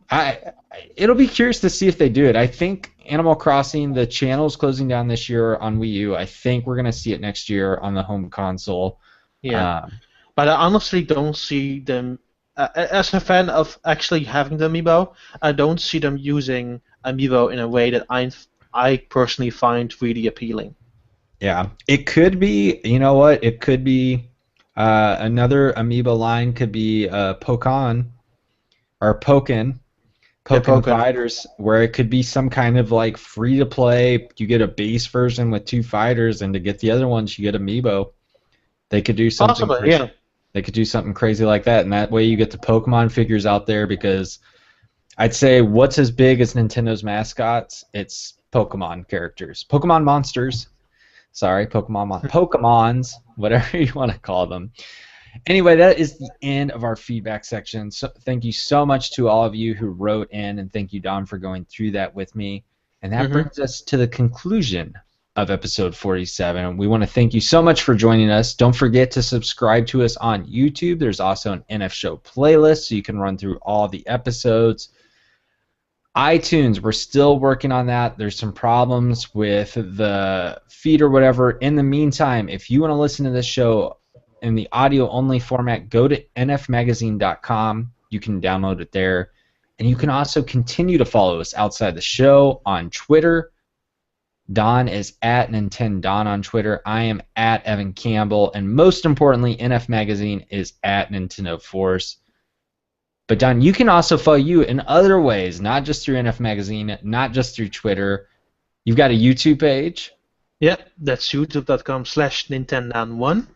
it'll be curious to see if they do it. I think Animal Crossing, the channel's closing down this year on Wii U. I think we're going to see it next year on the home console. Yeah, but I honestly don't see them, as a fan of actually having the amiibo, I don't see them using amiibo in a way that I personally find really appealing. Yeah, it could be, you know what, it could be another amiibo line could be Pokemon. Or Pokken Fighters, where it could be some kind of like free to play. You get a base version with 2 fighters, and to get the other ones, you get amiibo. They could do something. Possibly, yeah. They could do something crazy like that, and that way you get the Pokemon figures out there. Because I'd say what's as big as Nintendo's mascots? It's Pokemon characters, Pokemon monsters. Sorry, Pokemons, whatever you want to call them. Anyway, that is the end of our feedback section. So thank you so much to all of you who wrote in, and thank you, Don, for going through that with me. And that brings us to the conclusion of episode 47. We want to thank you so much for joining us. Don't forget to subscribe to us on YouTube. There's also an NF Show playlist, so you can run through all the episodes. iTunes, we're still working on that. There's some problems with the feed or whatever. In the meantime, if you want to listen to this show in the audio-only format, go to nfmagazine.com. You can download it there. And you can also continue to follow us outside the show on Twitter. Don is at NintenDon on Twitter. I am at Evan Campbell. And most importantly, NF Magazine is at Nintendo Force. But Don, you can also follow you in other ways, not just through NF Magazine, not just through Twitter. You've got a YouTube page. Yep, that's youtube.com/Nintendon1.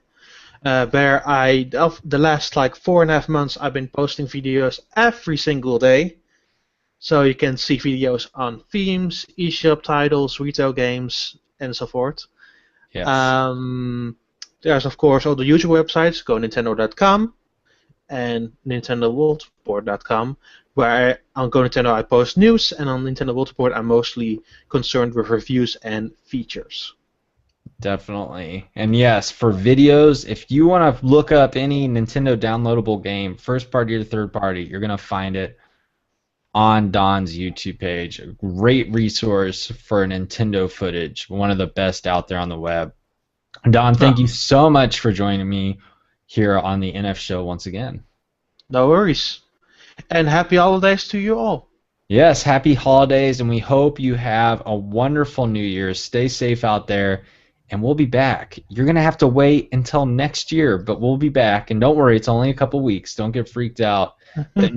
Where the last like 4.5 months, I've been posting videos every single day. So you can see videos on themes, eShop titles, retail games, and so forth. Yes. There's of course all the usual websites, go Nintendo.com and NintendoWorldReport.com, where on Go Nintendo I post news, and on Nintendo World Report I'm mostly concerned with reviews and features. Definitely. And yes, for videos, if you want to look up any Nintendo downloadable game, first party or third party, you're going to find it on Don's YouTube page. A great resource for Nintendo footage, one of the best out there on the web. Don, thank you so much for joining me here on the NF Show once again. No worries. And happy holidays to you all. Yes, happy holidays, and we hope you have a wonderful New Year. Stay safe out there. and we'll be back. You're going to have to wait until next year, but we'll be back. And don't worry, it's only a couple weeks. Don't get freaked out. But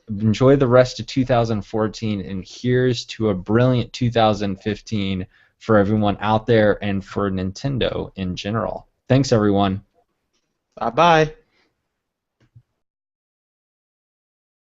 enjoy the rest of 2014, and here's to a brilliant 2015 for everyone out there and for Nintendo in general. Thanks, everyone. Bye bye.